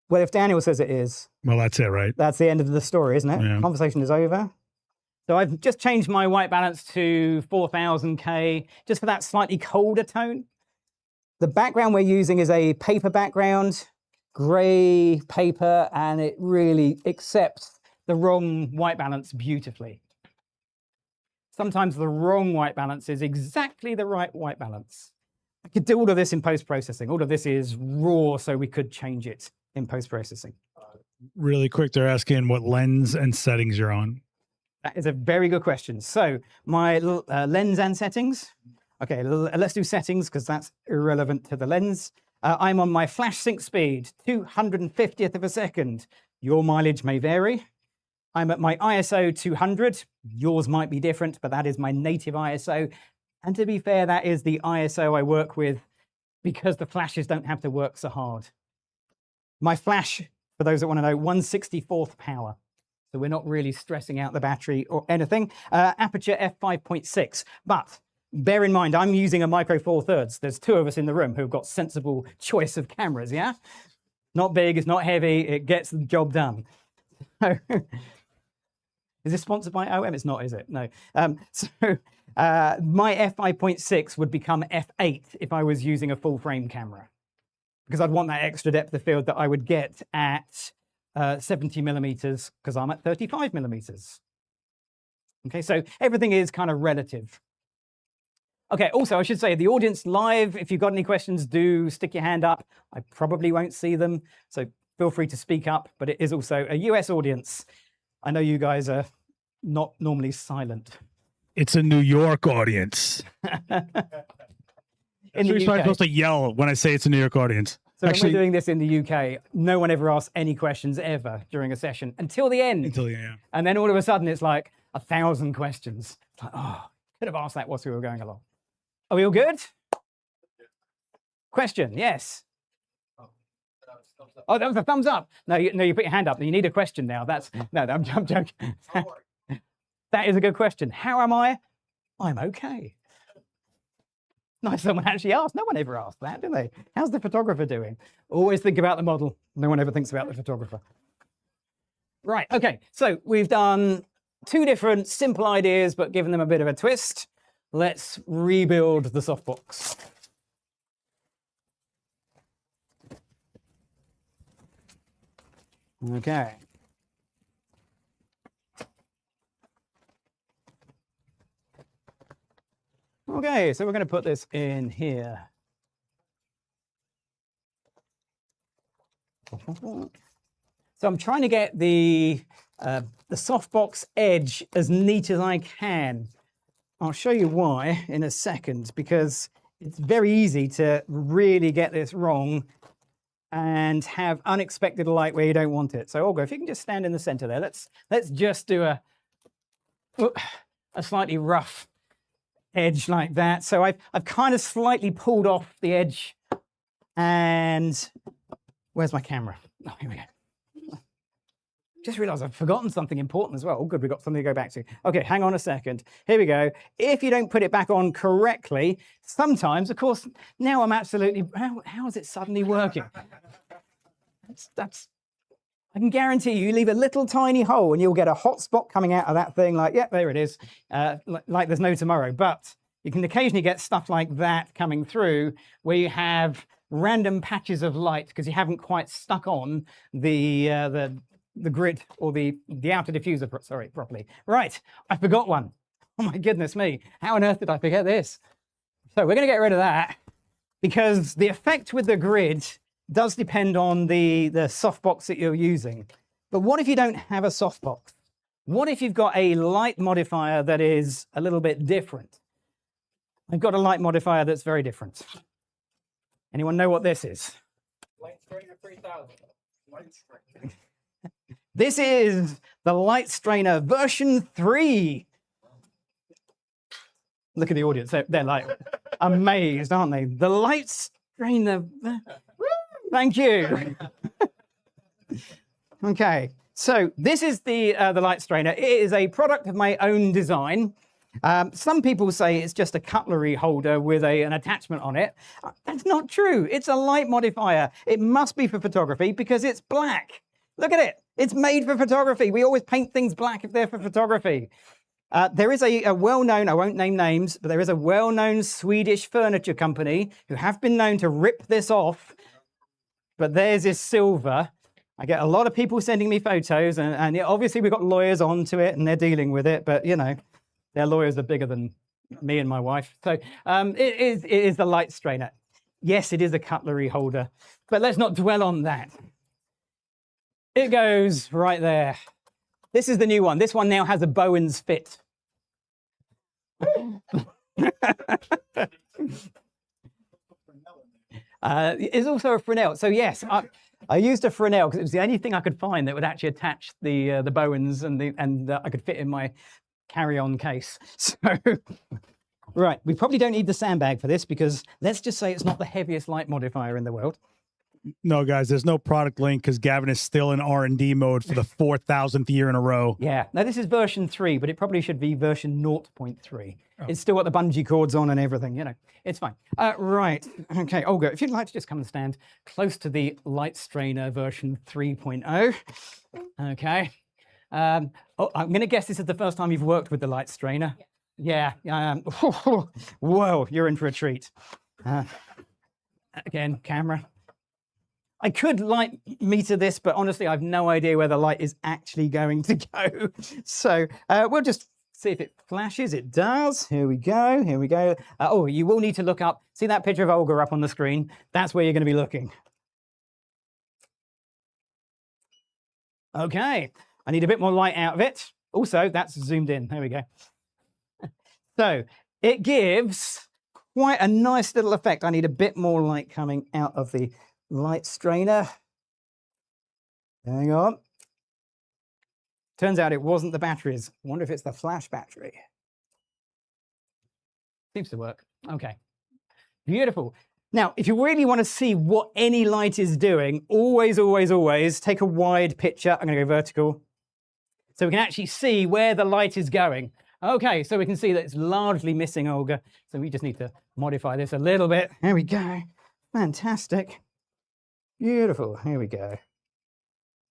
Well, if Daniel says it is, well, that's it, right? That's the end of the story, isn't it? Yeah. Conversation is over. So I've just changed my white balance to 4,000K, just for that slightly colder tone. The background we're using is a paper background, gray paper, and it really accepts the wrong white balance beautifully. Sometimes the wrong white balance is exactly the right white balance. I could do all of this in post-processing. All of this is raw, so we could change it in post-processing. Really quick, they're asking what lens and settings you're on. That is a very good question. So my lens and settings. Okay, let's do settings because that's irrelevant to the lens. I'm on my flash sync speed, 250th of a second. Your mileage may vary. I'm at my ISO 200. Yours might be different, but that is my native ISO. And to be fair, that is the ISO I work with because the flashes don't have to work so hard. My flash, for those that want to know, 1/64th power. So we're not really stressing out the battery or anything. Aperture f5.6. But bear in mind, I'm using a micro four thirds. There's two of us in the room who've got sensible choice of cameras, yeah? Not big, it's not heavy, it gets the job done. Is this sponsored by OM? It's not, is it? No. My f5.6 would become f8 if I was using a full frame camera, because I'd want that extra depth of field that I would get at 70 millimeters, because I'm at 35 millimeters. Okay, so everything is kind of relative. Okay, also I should say the audience live, if you've got any questions, do stick your hand up. I probably won't see them, so feel free to speak up, but it is also a US audience. I know you guys are not normally silent. It's a New York audience. In the I'm UK. supposed to yell when I say it's a New York audience. So when we're doing this in the UK, no one ever asks any questions ever during a session until the end. Until the end. And then all of a sudden it's like 1,000 questions. It's like, oh, could have asked that whilst we were going along. Are we all good? Question, yes. Oh, that was a thumbs up. No, you put your hand up. You need a question now. I'm joking. That is a good question. How am I? I'm okay. Nice, someone actually asked. No one ever asked that, do they? How's the photographer doing? Always think about the model. No one ever thinks about the photographer. Right, okay. So we've done two different simple ideas, but given them a bit of a twist. Let's rebuild the softbox. Okay. Okay, so we're going to put this in here. So I'm trying to get the softbox edge as neat as I can. I'll show you why in a second, because it's very easy to really get this wrong and have unexpected light where you don't want it. So Olga, if you can just stand in the center there, let's just do a slightly rough edge like that. So I've kind of slightly pulled off the edge, and where's my camera? Oh, here we go. Just realized I've forgotten something important as well. Oh, good, we've got something to go back to. Okay, hang on a second. Here we go. If you don't put it back on correctly, sometimes, of course, now I'm absolutely, how is it suddenly working? I can guarantee you leave a little tiny hole and you'll get a hot spot coming out of that thing like, yeah, there it is, like there's no tomorrow. But you can occasionally get stuff like that coming through where you have random patches of light because you haven't quite stuck on the grid or the outer diffuser, properly. Right, I forgot one. Oh my goodness me, how on earth did I forget this? So we're going to get rid of that because the effect with the grid does depend on the softbox that you're using. But what if you don't have a softbox? What if you've got a light modifier that is a little bit different? I've got a light modifier that's very different. Anyone know what this is? Light Strainer 3000. Light Strainer. This is the Light Strainer version 3. Look at the audience. They're like amazed, aren't they? The Light Strainer. Thank you. Okay, so this is the Light Strainer. It is a product of my own design. Some people say it's just a cutlery holder with an attachment on it. That's not true. It's a light modifier. It must be for photography because it's black. Look at it. It's made for photography. We always paint things black if they're for photography. There is a well-known, I won't name names, but there is a well-known Swedish furniture company who have been known to rip this off, but theirs is silver. I get a lot of people sending me photos, and obviously we've got lawyers onto it, and they're dealing with it, but, you know, their lawyers are bigger than me and my wife. So it is the Light Strainer. Yes, it is a cutlery holder, but let's not dwell on that. It goes right there. This is the new one. This one now has a Bowen's fit. It's also a Fresnel. So yes, I used a Fresnel because it was the only thing I could find that would actually attach the Bowens and I could fit in my carry-on case. So right, we probably don't need the sandbag for this because let's just say it's not the heaviest light modifier in the world. No, guys, there's no product link because Gavin is still in R&D mode for the 4,000th year in a row. Yeah, now this is version 3, but it probably should be version 0.3. Oh. It's still got the bungee cords on and everything, you know. It's fine. Right, okay, Olga, if you'd like to just come and stand close to the Light Strainer version 3.0. Okay. I'm going to guess this is the first time you've worked with the Light Strainer. Yeah. Whoa, you're in for a treat. Again, camera. I could light meter this, but honestly, I've no idea where the light is actually going to go. So we'll just see if it flashes. It does. Here we go. Here we go. Oh, you will need to look up. See that picture of Olga up on the screen? That's where you're going to be looking. Okay. I need a bit more light out of it. Also, that's zoomed in. There we go. So it gives quite a nice little effect. I need a bit more light coming out of the Light Strainer. Hang on. Turns out it wasn't the batteries. I wonder if it's the flash battery. Seems to work. Okay. Beautiful. Now, if you really want to see what any light is doing, always, always, always take a wide picture. I'm going to go vertical. So we can actually see where the light is going. Okay, so we can see that it's largely missing Olga. So we just need to modify this a little bit. There we go. Fantastic. Beautiful. Here we go.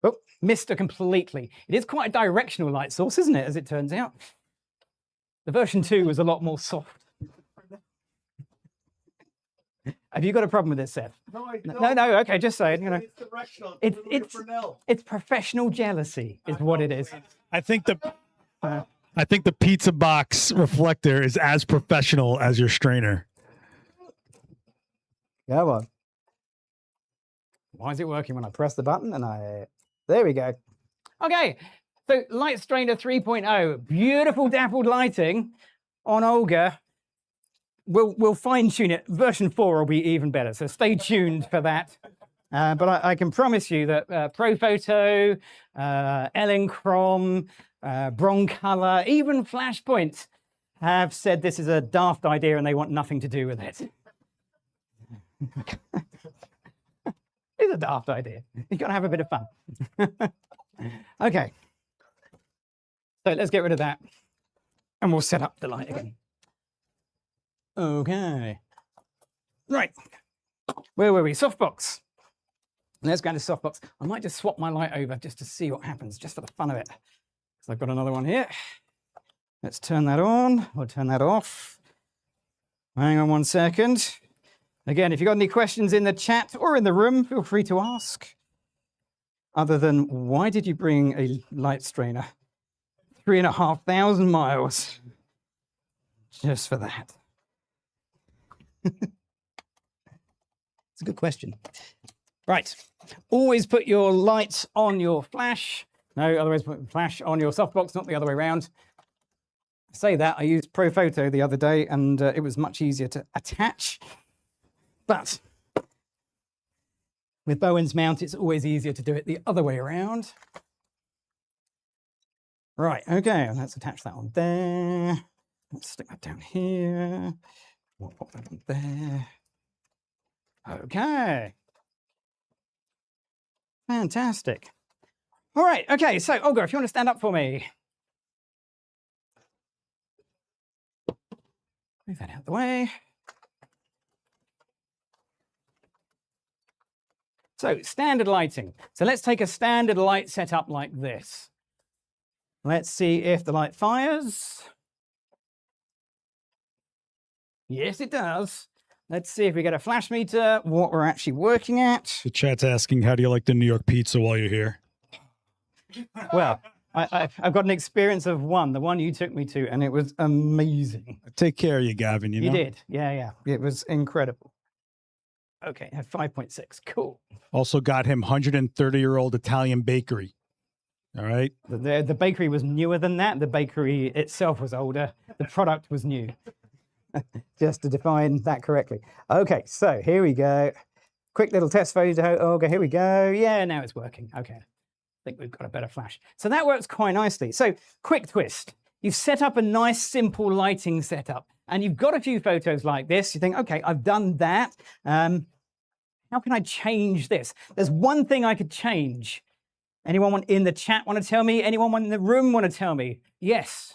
Oh, missed her completely. It is quite a directional light source, isn't it, as it turns out? The version 2 was a lot more soft. Have you got a problem with this, Seth? No, I don't. No, okay, just saying. You know, It's directional. It's professional jealousy is what it is. I think the pizza box reflector is as professional as your strainer. Come on. Why is it working when I press the button? And there we go. Okay, so Light Strainer 3.0, beautiful dappled lighting on Olga. We'll fine tune it. Version 4 will be even better, so stay tuned for that. But I can promise you that Profoto, Elinchrom, Broncolor, even Flashpoint have said this is a daft idea and they want nothing to do with it. It's a daft idea. You've got to have a bit of fun. Okay. So let's get rid of that. And we'll set up the light again. Okay. Right. Where were we? Softbox. Let's go into softbox. I might just swap my light over just to see what happens, just for the fun of it. So I've got another one here. Let's turn that on or turn that off. Hang on 1 second. Again, if you've got any questions in the chat or in the room, feel free to ask. Other than, why did you bring a light strainer 3,500 miles just for that? It's a good question. Right. Always put your light on your flash. No, otherwise put flash on your softbox, not the other way around. I say that, I used ProPhoto the other day and it was much easier to attach. But with Bowen's mount, it's always easier to do it the other way around. Right, okay, let's attach that on there. Let's stick that down here. We'll pop that on there. Okay. Fantastic. All right, okay, so Olga, if you want to stand up for me. Move that out of the way. So, standard lighting. So let's take a standard light setup like this. Let's see if the light fires. Yes, it does. Let's see if we get a flash meter, what we're actually working at. The chat's asking, how do you like the New York pizza while you're here? Well, I've got an experience of one, the one you took me to, and it was amazing. Take care of you, Gavin, you know? You did, yeah. It was incredible. Okay, I have 5.6, cool. Also got him 130-year-old Italian bakery. All right? The bakery was newer than that. The bakery itself was older. The product was new. Just to define that correctly. Okay, so here we go. Quick little test photo. Okay, here we go. Yeah, now it's working. Okay, I think we've got a better flash. So that works quite nicely. So quick twist. You've set up a nice, simple lighting setup, and you've got a few photos like this. You think, okay, I've done that. How can I change this? There's one thing I could change. Anyone in the chat want to tell me? Anyone in the room want to tell me? Yes.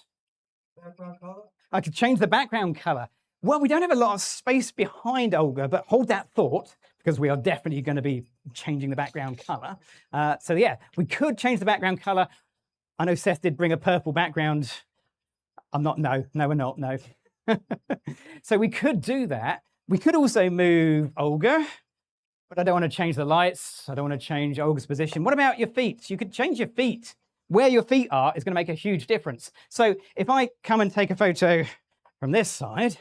Background color? I could change the background color. Well, we don't have a lot of space behind Olga, but hold that thought, because we are definitely going to be changing the background color. So yeah, we could change the background color. I know Seth did bring a purple background. No, we're not, no. So we could do that. We could also move Olga, but I don't want to change the lights. I don't want to change Olga's position. What about your feet? You could change your feet. Where your feet are is going to make a huge difference. So if I come and take a photo from this side,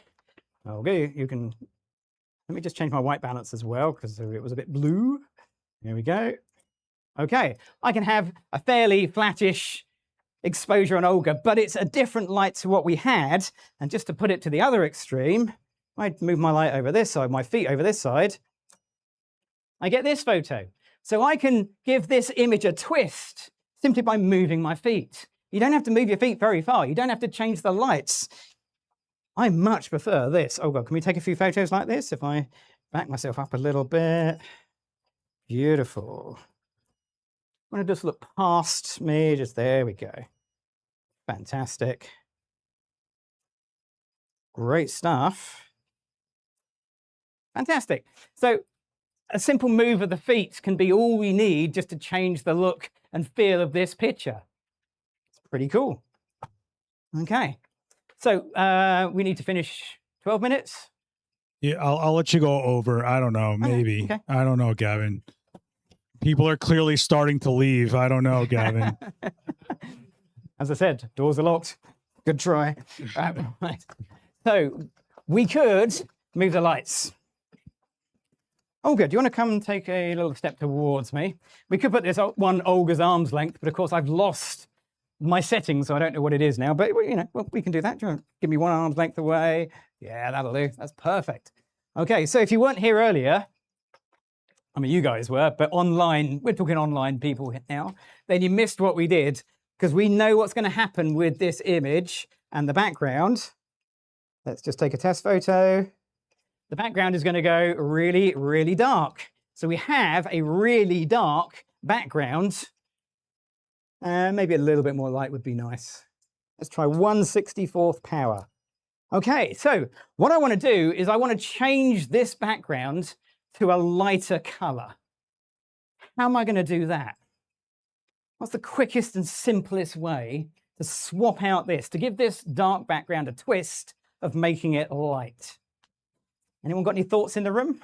Olga, you can, let me just change my white balance as well, because it was a bit blue. Here we go. Okay, I can have a fairly flattish exposure on Olga, but it's a different light to what we had. And just to put it to the other extreme, I move my light over this side, my feet over this side, I get this photo. So I can give this image a twist simply by moving my feet. You don't have to move your feet very far. You don't have to change the lights. I much prefer this. Oh God, can we take a few photos like this? If I back myself up a little bit. Beautiful. I'm going to just look past me. Just there we go. Fantastic. Great stuff. Fantastic. So a simple move of the feet can be all we need just to change the look and feel of this picture. It's pretty cool. Okay. So we need to finish 12 minutes. Yeah, I'll let you go over. I don't know, maybe. Okay. I don't know, Gavin. People are clearly starting to leave. I don't know, Gavin. As I said, doors are locked. Good try. Right. So we could move the lights. Olga, do you want to come and take a little step towards me? We could put this one Olga's arm's length, but of course I've lost my settings, so I don't know what it is now. But you know, well, we can do that. Do you want to give me one arm's length away? Yeah, that'll do. That's perfect. Okay, so if you weren't here earlier, I mean, you guys were, but online, we're talking online people now, then you missed what we did, because we know what's going to happen with this image and the background. Let's just take a test photo. The background is going to go really, really dark. So we have a really dark background. Maybe a little bit more light would be nice. Let's try 1/64th power. Okay, so what I want to do is I want to change this background to a lighter color. how am I going to do that? What's the quickest and simplest way to swap out this, to give this dark background a twist of making it light? Anyone got any thoughts in the room?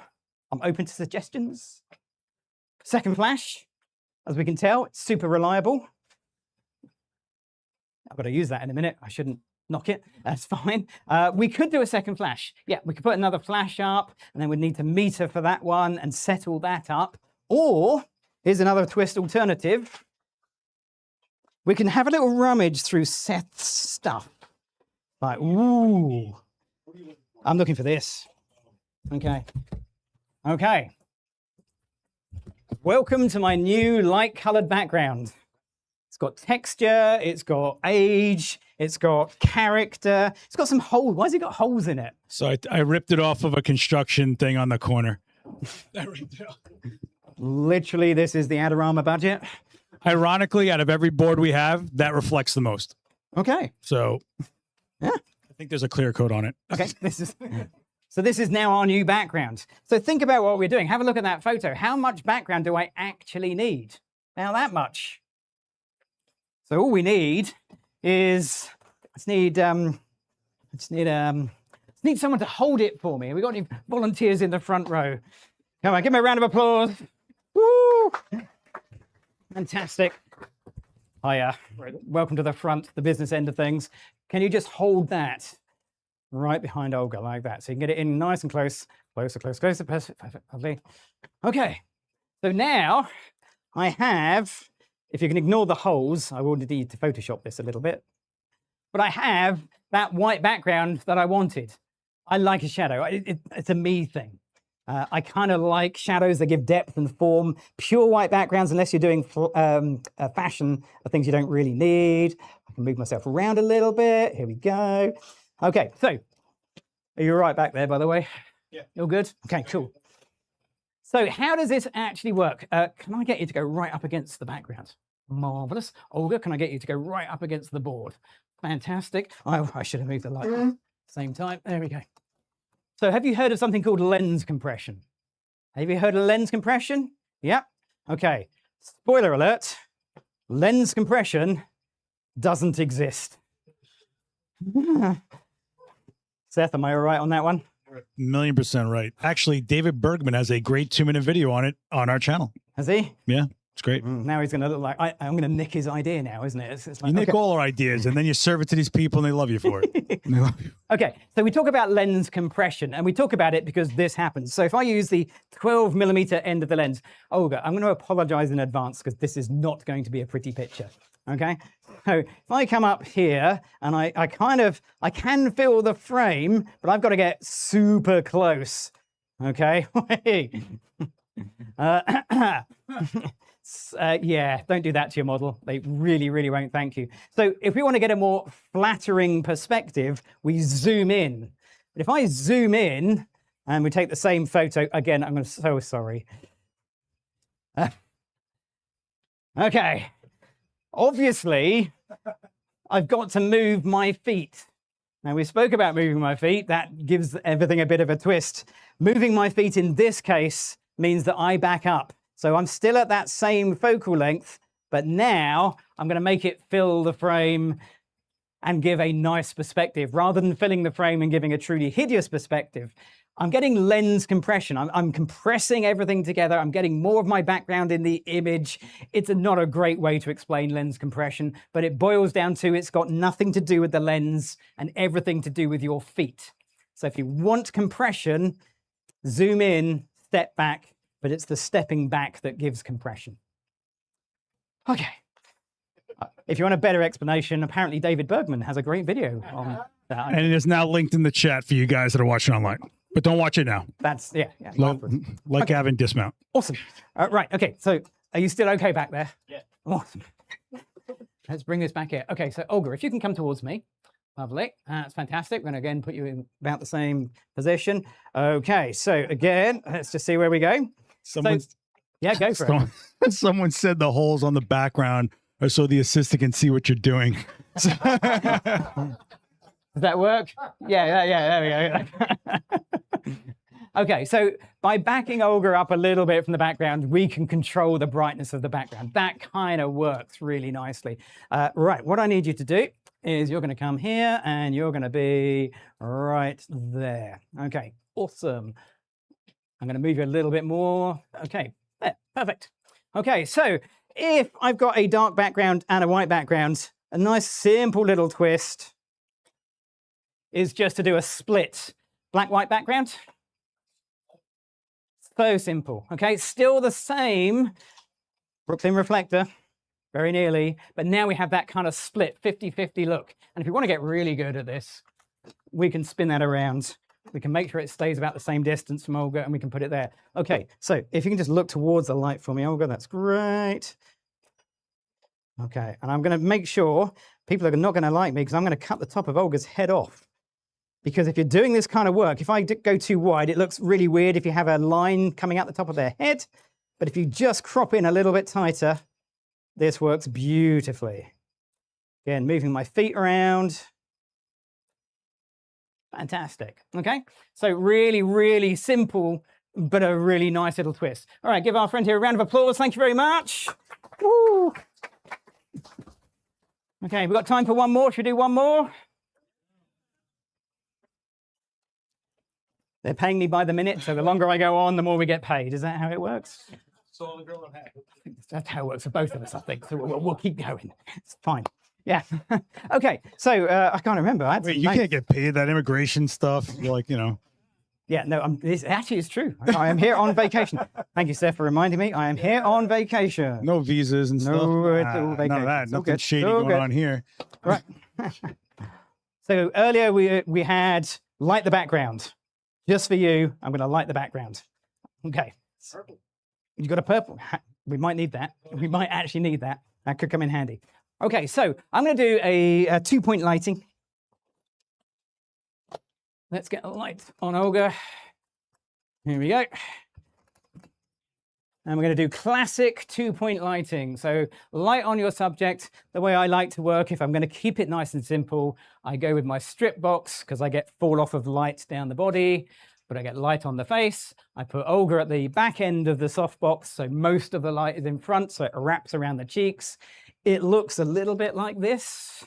I'm open to suggestions. Second flash, as we can tell, it's super reliable. I've got to use that in a minute. I shouldn't knock it. That's fine. We could do a second flash. Yeah, we could put another flash up, and then we'd need to meter for that one and settle that up. Or, here's another twist alternative. We can have a little rummage through Seth's stuff. Like, ooh. I'm looking for this. Okay. Okay. Welcome to my new light-colored background. It's got texture, it's got age, it's got character, it's got some holes. Why has it got holes in it? So I ripped it off of a construction thing on the corner. I ripped it off. Literally, this is the Adorama budget. Ironically, out of every board we have, that reflects the most. Okay. So yeah, I think there's a clear coat on it. Okay, so this is now our new background. So think about what we're doing. Have a look at that photo. How much background do I actually need? Now that much. So all we need is, I just need someone to hold it for me. We got any volunteers in the front row? Come on, give me a round of applause. Woo! Fantastic. Hiya. Welcome to the front, the business end of things. Can you just hold that right behind Olga like that? So you can get it in nice and close, closer, closer. Perfect, lovely. Okay. So now I have, if you can ignore the holes, I will need to Photoshop this a little bit, but I have that white background that I wanted. I like a shadow. It's a me thing. I kind of like shadows that give depth and form. Pure white backgrounds, unless you're doing fashion, are things you don't really need. I can move myself around a little bit. Here we go. Okay, so are you all right back there, by the way? Yeah. You're good? Okay, cool. So how does this actually work? Can I get you to go right up against the background? Marvelous. Olga, can I get you to go right up against the board? Fantastic. Oh, I should have moved the light at the same time. There we go. So have you heard of something called lens compression? Have you heard of lens compression? Yeah. Okay. Spoiler alert. Lens compression doesn't exist. Seth, am I all right on that one? 1,000,000% right. Actually, David Bergman has a great 2-minute video on it on our channel. Has he? Yeah, it's great. Now he's going to look like, I'm going to nick his idea now, isn't it? It's like, You nick all our ideas, and then you serve it to these people, and they love you for it. They love you. Okay, so we talk about lens compression, and we talk about it because this happens. So if I use the 12mm end of the lens, Olga, I'm going to apologize in advance because this is not going to be a pretty picture. Okay, so if I come up here and I can fill the frame, but I've got to get super close. Okay, yeah, don't do that to your model. They really, really won't thank you. So if we want to get a more flattering perspective, we zoom in. But if I zoom in and we take the same photo, again, I'm so sorry. Okay. Obviously, I've got to move my feet. Now, we spoke about moving my feet. That gives everything a bit of a twist. Moving my feet in this case means that I back up. So I'm still at that same focal length, but now I'm going to make it fill the frame and give a nice perspective. Rather than filling the frame and giving a truly hideous perspective, I'm getting lens compression. I'm compressing everything together. I'm getting more of my background in the image. It's not a great way to explain lens compression, but it boils down to it's got nothing to do with the lens and everything to do with your feet. So if you want compression, zoom in, step back, but it's the stepping back that gives compression. Okay. If you want a better explanation, apparently David Bergman has a great video on that. And it is now linked in the chat for you guys that are watching online. But don't watch it now. That's, yeah. Like Gavin, dismount. Awesome. Right, okay, so are you still okay back there? Yeah. Awesome. Let's bring this back here. Okay, so Olga, if you can come towards me. Lovely. That's fantastic. We're going to again put you in about the same position. Okay, so again, let's just see where we go. Yeah, go for it. Someone said the holes on the background are so the assistant can see what you're doing. Does that work? Yeah, there we go. Okay, so by backing Olga up a little bit from the background, we can control the brightness of the background. That kind of works really nicely. Right, what I need you to do is you're going to come here and you're going to be right there. Okay, awesome. I'm going to move you a little bit more. Okay, there, perfect. Okay, so if I've got a dark background and a white background, a nice simple little twist is just to do a split black-white background. So simple, okay? Still the same Brooklyn reflector, very nearly, but now we have that kind of split 50-50 look. And if you want to get really good at this, we can spin that around. We can make sure it stays about the same distance from Olga, and we can put it there. Okay, so if you can just look towards the light for me, Olga, that's great. Okay, and I'm going to make sure people are not going to like me because I'm going to cut the top of Olga's head off. Because if you're doing this kind of work, if I go too wide, it looks really weird if you have a line coming out the top of their head. But if you just crop in a little bit tighter, this works beautifully. Again, moving my feet around. Fantastic. Okay, so really, really simple, but a really nice little twist. All right, give our friend here a round of applause. Thank you very much. Woo. Okay, we've got time for one more. Should we do one more? They're paying me by the minute, so the longer I go on, the more we get paid. Is that how it works? So the girl I'm happy. That's how it works for both of us, I think. So we'll keep going. It's fine. Yeah. Okay. So I can't remember. Wait, you can't get paid that immigration stuff. You're like, you know. Yeah. No. This actually is true. I am here on vacation. Thank you, Seth, for reminding me. I am here on vacation. No visas and stuff. No, it's all vacation. None of that. It's all Nothing good. shady It's all going good. on here. Right. So earlier we had light the background. Just for you, I'm going to light the background. Okay. Purple. You got a purple? We might need that. We might actually need that. That could come in handy. Okay, so I'm going to do a 2-point lighting. Let's get a light on Olga. Here we go. And we're going to do classic 2-point lighting. So light on your subject. The way I like to work, if I'm going to keep it nice and simple, I go with my strip box because I get fall off of light down the body, but I get light on the face. I put Olga at the back end of the softbox, so most of the light is in front, so it wraps around the cheeks. It looks a little bit like this.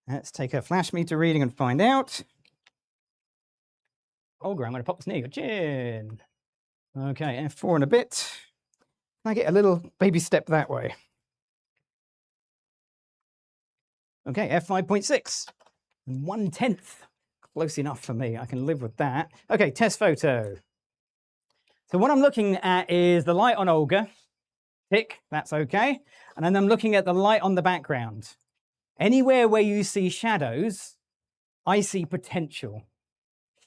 Let's take a flash meter reading and find out. Olga, I'm going to pop this near your chin. Okay, F4 and a bit. I get a little baby step that way. Okay, F5.6. 1/10. Close enough for me. I can live with that. Okay, test photo. So what I'm looking at is the light on Olga. Tick, that's okay. And then I'm looking at the light on the background. Anywhere where you see shadows, I see potential.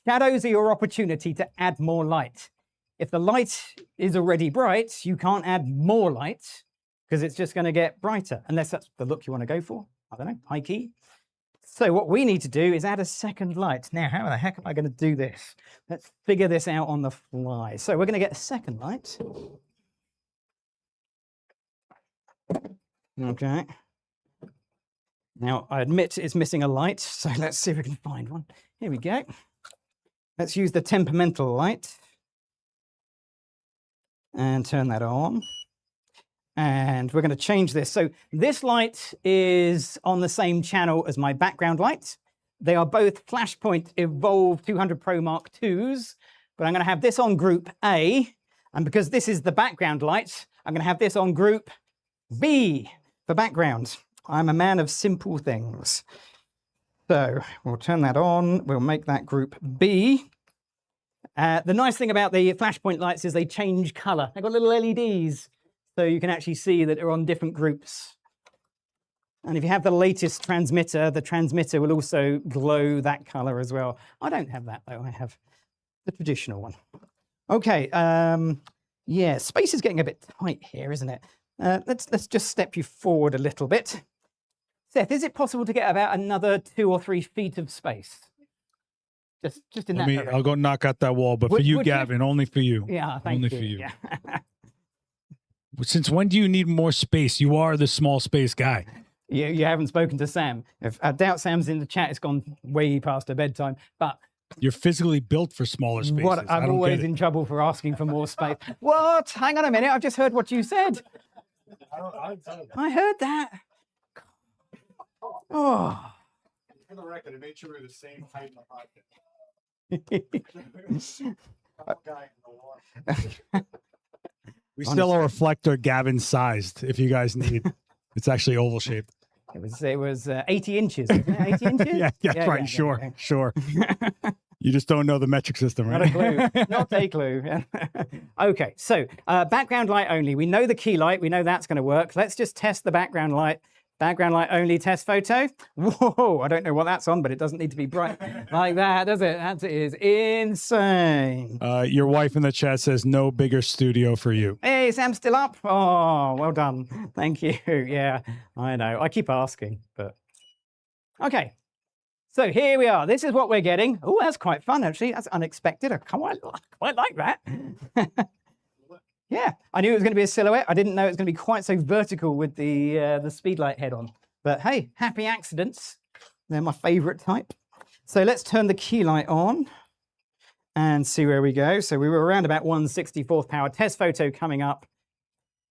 Shadows are your opportunity to add more light. If the light is already bright, you can't add more light because it's just going to get brighter, unless that's the look you want to go for. I don't know, high key. So what we need to do is add a second light. Now, how the heck am I going to do this? Let's figure this out on the fly. So we're going to get a second light. Okay. Now, I admit it's missing a light, so let's see if we can find one. Here we go. Let's use the temperamental light. And turn that on. And we're going to change this. So this light is on the same channel as my background light. They are both Flashpoint Evolve 200 Pro Mark IIs, but I'm going to have this on group A. And because this is the background light, I'm going to have this on group B for background. I'm a man of simple things. So we'll turn that on. We'll make that group B. The nice thing about the Flashpoint lights is they change color. They've got little LEDs, so you can actually see that they're on different groups. And if you have the latest transmitter, the transmitter will also glow that color as well. I don't have that, though. I have the traditional one. Okay, yeah, space is getting a bit tight here, isn't it? Let's just step you forward a little bit. Seth, is it possible to get about another 2 or 3 feet of space? Just in that direction. I'll go knock out that wall, but for you, Gavin, only for you. Yeah, thank you. Only for you. Yeah. Since when do you need more space? You are the small space guy. You haven't spoken to Sam. I doubt Sam's in the chat. It's gone way past her bedtime. But You're physically built for smaller spaces. What? I I'm don't always get it. in trouble for asking for more space. What? Hang on a minute. I've just heard what you said. I heard that. Oh. For the record, I made sure we were the same height in the pocket. We still a reflector Gavin sized if you guys need. It's actually oval shaped. It was 80 inches. Wasn't it? 80 inches? Yeah, right. Sure. You just don't know the metric system, right? Not a clue. Not a clue. Okay, so background light only. We know the key light. We know that's going to work. Let's just test the background light. Background light only test photo. Whoa, I don't know what that's on, but it doesn't need to be bright like that, does it? That is insane. Your wife in the chat says no bigger studio for you. Hey, Sam's still up? Oh, well done. Thank you. Yeah, I know. I keep asking, but... Okay, so here we are. This is what we're getting. Oh, that's quite fun, actually. That's unexpected. I quite like that. Yeah, I knew it was going to be a silhouette. I didn't know it was going to be quite so vertical with the speedlight head on. But hey, happy accidents. They're my favorite type. So let's turn the key light on and see where we go. So we were around about 1/64th power. Test photo coming up.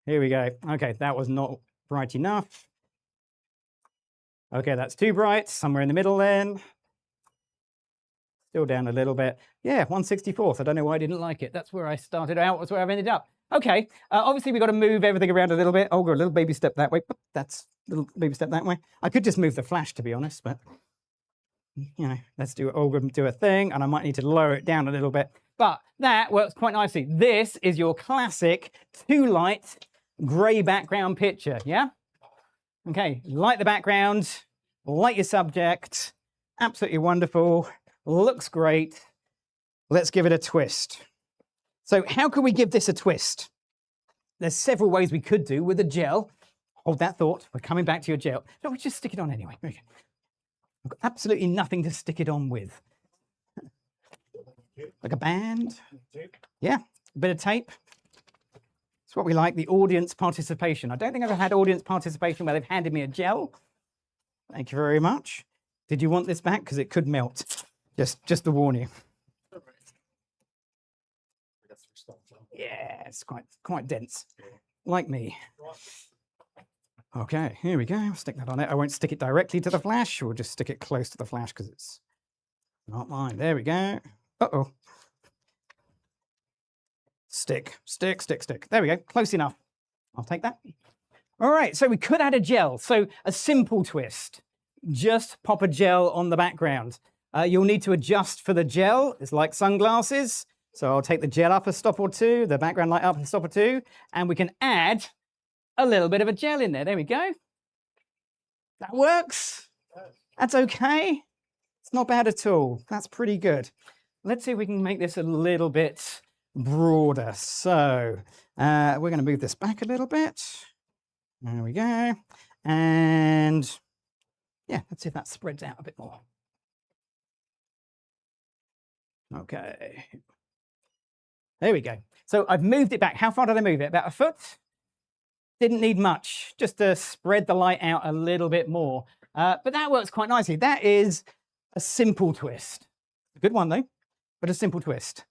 Here we go. Okay, that was not bright enough. Okay, that's too bright. Somewhere in the middle then. Still down a little bit. Yeah, 1/64th. I don't know why I didn't like it. That's where I started out. That's where I've ended up. Okay, obviously we've got to move everything around a little bit. Oh, go a little baby step that way. That's a little baby step that way. I could just move the flash, to be honest, but, you know, let's do a thing, and I might need to lower it down a little bit. But that works quite nicely. This is your classic two-light gray background picture, yeah? Okay, light the background, light your subject. Absolutely wonderful. Looks great. Let's give it a twist. So how can we give this a twist? There's several ways we could do with a gel. Hold that thought. We're coming back to your gel. No, we just stick it on anyway. Okay. I've got absolutely nothing to stick it on with. Like a band. Yeah, a bit of tape. It's what we like, the audience participation. I don't think I've ever had audience participation where they've handed me a gel. Thank you very much. Did you want this back? Because it could melt. Just to warn you. Yeah, it's quite dense, like me. Okay, here we go. I'll stick that on it. I won't stick it directly to the flash. We'll just stick it close to the flash because it's not mine. There we go. Uh-oh. Stick. There we go. Close enough. I'll take that. All right, so we could add a gel. So a simple twist. Just pop a gel on the background. You'll need to adjust for the gel. It's like sunglasses. So I'll take the gel up a stop or two, the background light up a stop or two, and we can add a little bit of a gel in there. There we go. That works. That's okay. It's not bad at all. That's pretty good. Let's see if we can make this a little bit broader. So we're going to move this back a little bit. There we go. And yeah, let's see if that spreads out a bit more. Okay. There we go. So I've moved it back. How far did I move it? About a foot? Didn't need much, just to spread the light out a little bit more. But that works quite nicely. That is a simple twist. A good one, though, but a simple twist.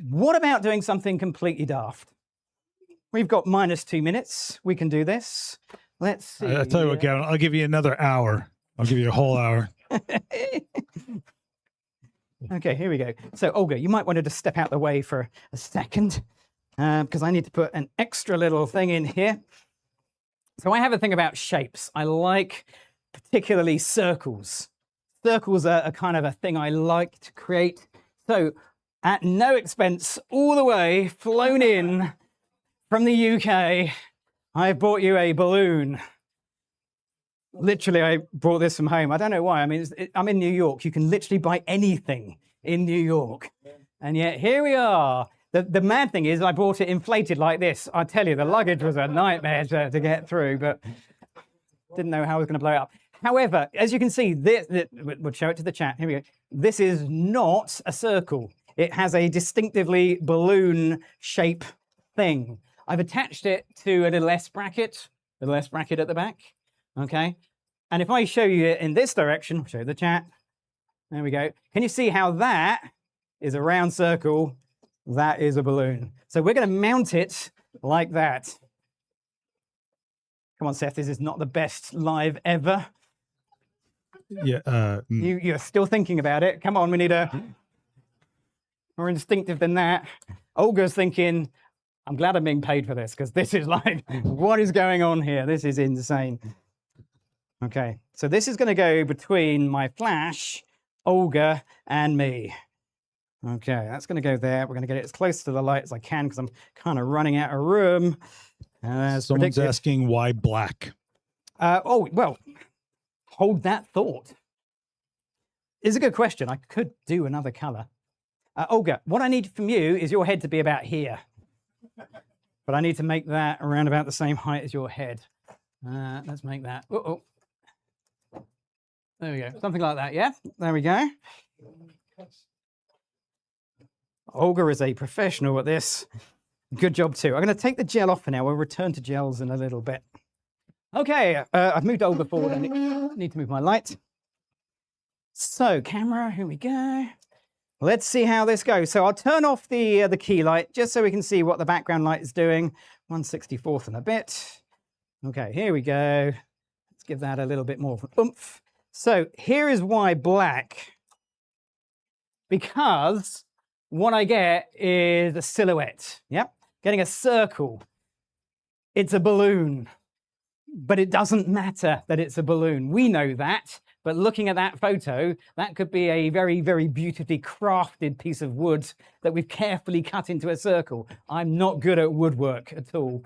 What about doing something completely daft? We've got -2 minutes. We can do this. Let's see. I'll tell you what, Gavin, I'll give you another hour. I'll give you a whole hour. Okay, here we go. So, Olga, you might want to just step out the way for a second because I need to put an extra little thing in here. So I have a thing about shapes. I like particularly circles. Circles are kind of a thing I like to create. So at no expense, all the way flown in from the UK, I bought you a balloon. Literally, I brought this from home. I don't know why. I mean, I'm in New York. You can literally buy anything in New York. And yet here we are. The mad thing is I bought it inflated like this. I tell you, the luggage was a nightmare to get through, but didn't know how I was going to blow it up. However, as you can see, we'll show it to the chat. Here we go. This is not a circle. It has a distinctively balloon shape thing. I've attached it to a little S bracket at the back. Okay, and if I show you it in this direction, show the chat. There we go. Can you see how that is a round circle? That is a balloon. So we're going to mount it like that. Come on, Seth, this is not the best live ever. Yeah. You're still thinking about it. Come on, we need a more instinctive than that. Olga's thinking, I'm glad I'm being paid for this because this is like, what is going on here? This is insane. Okay, so this is going to go between my Flash, Olga, and me. Okay, that's going to go there. We're going to get it as close to the light as I can because I'm kind of running out of room. Someone's predicted. asking why black. Oh, well, hold that thought. It's a good question. I could do another color. Olga, what I need from you is your head to be about here. But I need to make that around about the same height as your head. Let's make that. Uh-oh. There we go. Something like that, yeah? There we go. Olga is a professional at this. Good job, too. I'm going to take the gel off for now. We'll return to gels in a little bit. Okay, I've moved Olga forward. I need to move my light. So, camera, here we go. Let's see how this goes. So I'll turn off the key light just so we can see what the background light is doing. 1/64th and a bit. Okay, here we go. Let's give that a little bit more of an oomph. So here is why black. Because what I get is a silhouette. Yep, getting a circle. It's a balloon. But it doesn't matter that it's a balloon. We know that. But looking at that photo, that could be a very, very beautifully crafted piece of wood that we've carefully cut into a circle. I'm not good at woodwork at all.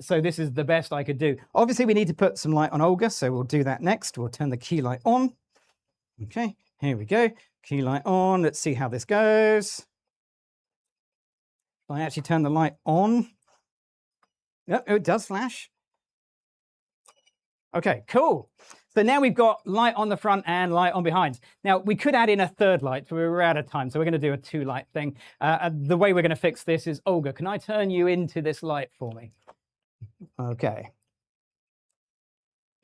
So this is the best I could do. Obviously, we need to put some light on Olga, so we'll do that next. We'll turn the key light on. Okay, here we go. Key light on. Let's see how this goes. I actually turn the light on. Yep, oh, it does flash. Okay, cool. So now we've got light on the front and light on behind. Now, we could add in a third light, but we're out of time, so we're going to do a two-light thing. The way we're going to fix this is, Olga, can I turn you into this light for me? Okay.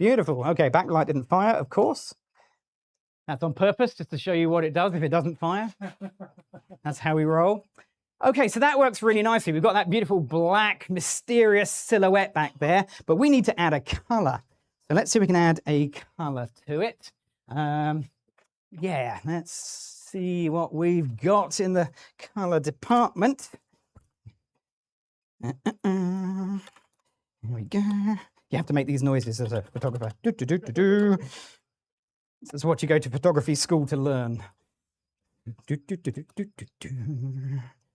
Beautiful. Okay, backlight didn't fire, of course. That's on purpose, just to show you what it does if it doesn't fire. That's how we roll. Okay, so that works really nicely. We've got that beautiful black, mysterious silhouette back there, but we need to add a color. So let's see if we can add a color to it. Yeah, let's see what we've got in the color department. Here we go. You have to make these noises as a photographer. Do, do, do, do, do. This is what you go to photography school to learn. Do, do, do, do, do, do, do.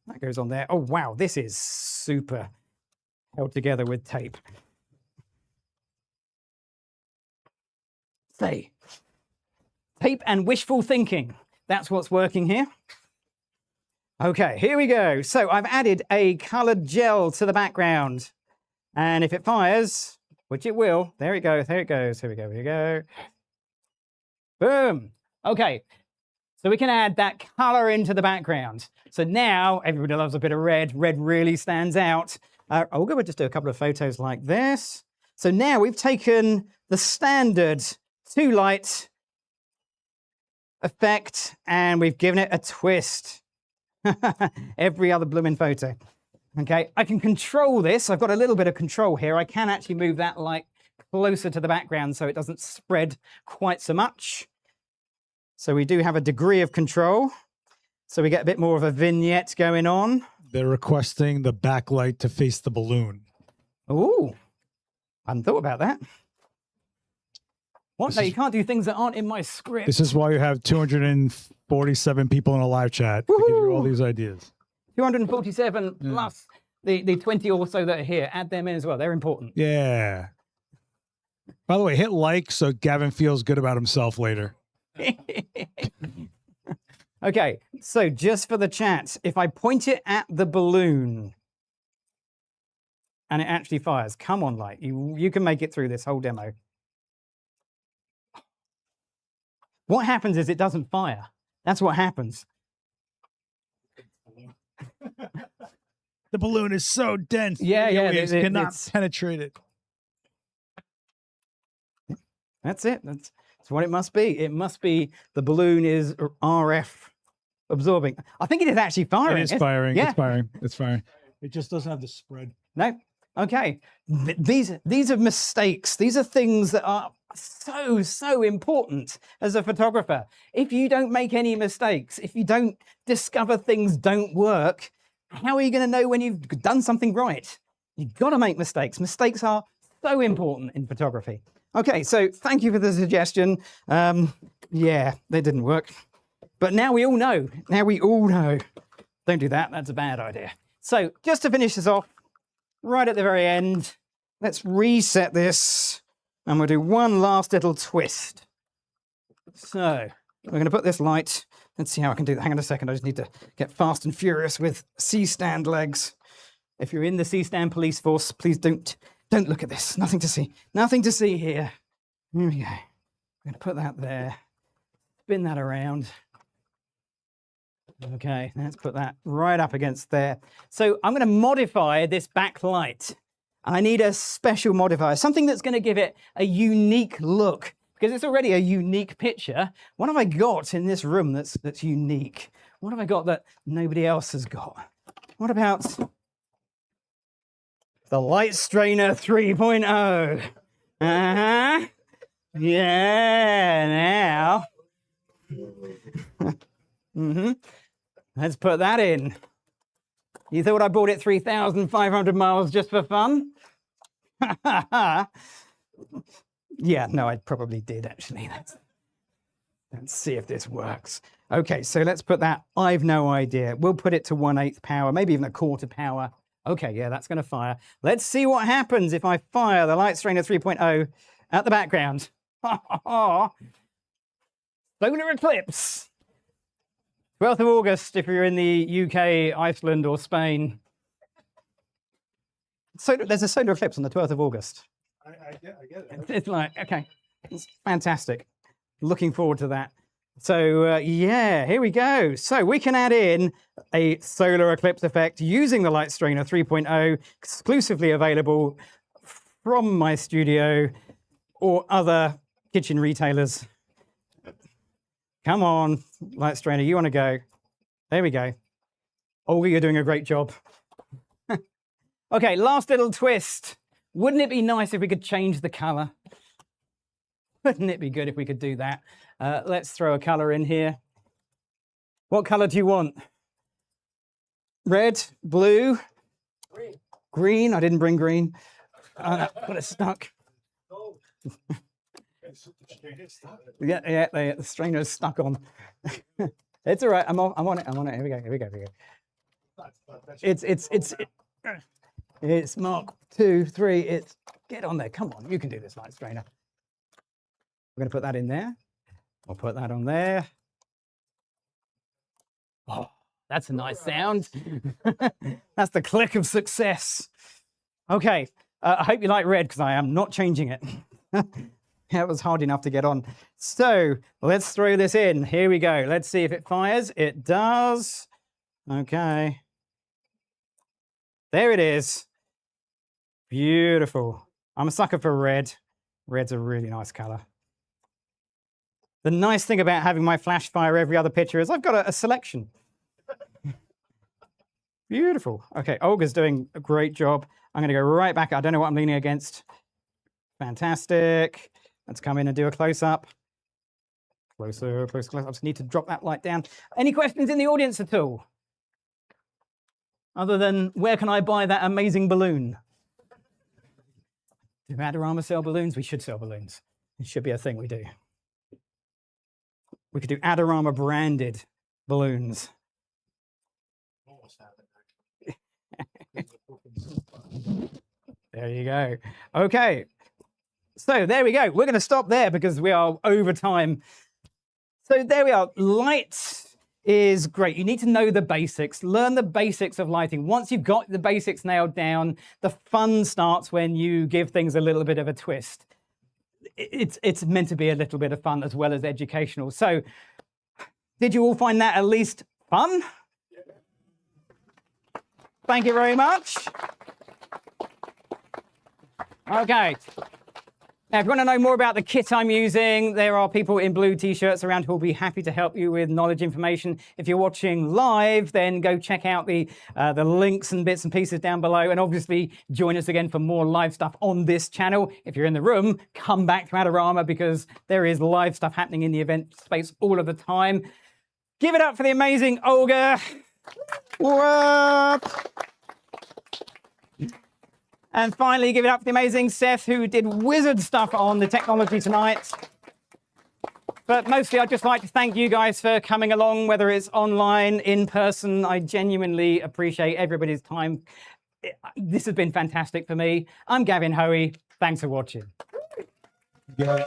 That goes on there. Oh, wow, this is super held together with tape. Say, tape and wishful thinking. That's what's working here. Okay, here we go. So I've added a colored gel to the background. And if it fires, which it will, there it goes, there it goes, here we go, here we go. Boom. Okay, so we can add that color into the background. So now everybody loves a bit of red. Red really stands out. Olga, we'll just do a couple of photos like this. So now we've taken the standard two-light effect and we've given it a twist. Every other blooming photo. Okay, I can control this. I've got a little bit of control here. I can actually move that light closer to the background so it doesn't spread quite so much. So we do have a degree of control. So we get a bit more of a vignette going on. They're requesting the backlight to face the balloon. Ooh, I hadn't thought about that. What? No, you can't do things that aren't in my script. This is why you have 247 people in a live chat to give you all these ideas. 247 plus the 20 or so that are here. Add them in as well. They're important. Yeah. By the way, hit like so Gavin feels good about himself later. Okay, so just for the chat, if I point it at the balloon and it actually fires, come on, light. You can make it through this whole demo. What happens is it doesn't fire. That's what happens. The balloon is so dense. Yeah, yeah. It cannot penetrate it. That's it. That's what it must be. It must be the balloon is RF absorbing. I think it is actually firing. It is firing. Yeah. It's firing. It's firing. It just doesn't have the spread. No. Okay. These are mistakes. These are things that are so important as a photographer. If you don't make any mistakes, if you don't discover things don't work, how are you going to know when you've done something right? You've got to make mistakes. Mistakes are so important in photography. Okay, so thank you for the suggestion. Yeah, they didn't work. But now we all know. Now we all know. Don't do that. That's a bad idea. So just to finish this off, right at the very end, let's reset this. And we'll do one last little twist. So we're going to put this light. Let's see how I can do that. Hang on a second. I just need to get fast and furious with C-stand legs. If you're in the C-stand police force, please don't look at this. Nothing to see. Nothing to see here. Here we go. I'm going to put that there. Spin that around. Okay, let's put that right up against there. So I'm going to modify this backlight. I need a special modifier, something that's going to give it a unique look, because it's already a unique picture. What have I got in this room that's unique? What have I got that nobody else has got? What about the Light Strainer 3.0? Uh-huh. Yeah, now. Let's put that in. You thought I bought it 3,500 miles just for fun? Yeah, no, I probably did actually. Let's see if this works. Okay, so let's put that. I've no idea. We'll put it to 1/8 power, maybe even 1/4 power. Okay, yeah, that's going to fire. Let's see what happens if I fire the Light Strainer 3.0 at the background. Solar eclipse. 12th of August, if you're in the UK, Iceland, or Spain. So there's a solar eclipse on the 12th of August. I get it. It's like, okay, it's fantastic. Looking forward to that. So yeah, here we go. So we can add in a solar eclipse effect using the Light Strainer 3.0, exclusively available from my studio or other kitchen retailers. Come on, Light Strainer, you want to go? There we go. Olga, you're doing a great job. Okay, last little twist. Wouldn't it be nice if we could change the color? Wouldn't it be good if we could do that? Let's throw a color in here. What color do you want? Red, blue, green. I didn't bring green. Got it stuck. Yeah, the strainer's stuck on. It's all right. I'm on it. Here we go. It's mark 2, 3. It's get on there. Come on, you can do this, Light Strainer. We're going to put that in there. I'll put that on there. Oh, that's a nice sound. That's the click of success. Okay, I hope you like red because I am not changing it. That was hard enough to get on. So let's throw this in. Here we go. Let's see if it fires. It does. Okay. There it is. Beautiful. I'm a sucker for red. Red's a really nice color. The nice thing about having my flash fire every other picture is I've got a selection. Beautiful. Okay, Olga's doing a great job. I'm going to go right back. I don't know what I'm leaning against. Fantastic. Let's come in and do a close-up. Closer, closer, closer. I just need to drop that light down. Any questions in the audience at all? Other than, where can I buy that amazing balloon? Do Adorama sell balloons? We should sell balloons. It should be a thing we do. We could do Adorama branded balloons. There you go. Okay. So there we go. We're going to stop there because we are over time. So there we are. Light is great. You need to know the basics. Learn the basics of lighting. Once you've got the basics nailed down, the fun starts when you give things a little bit of a twist. It's meant to be a little bit of fun as well as educational. So did you all find that at least fun? Thank you very much. Okay. Now, if you want to know more about the kit I'm using, there are people in blue t-shirts around who will be happy to help you with knowledge information. If you're watching live, then go check out the links and bits and pieces down below. And obviously, join us again for more live stuff on this channel. If you're in the room, come back to Adorama because there is live stuff happening in the event space all of the time. Give it up for the amazing Olga. What? And finally, give it up for the amazing Seth, who did wizard stuff on the technology tonight. But mostly, I'd just like to thank you guys for coming along, whether it's online, in person. I genuinely appreciate everybody's time. This has been fantastic for me. I'm Gavin Hoey. Thanks for watching. Yeah.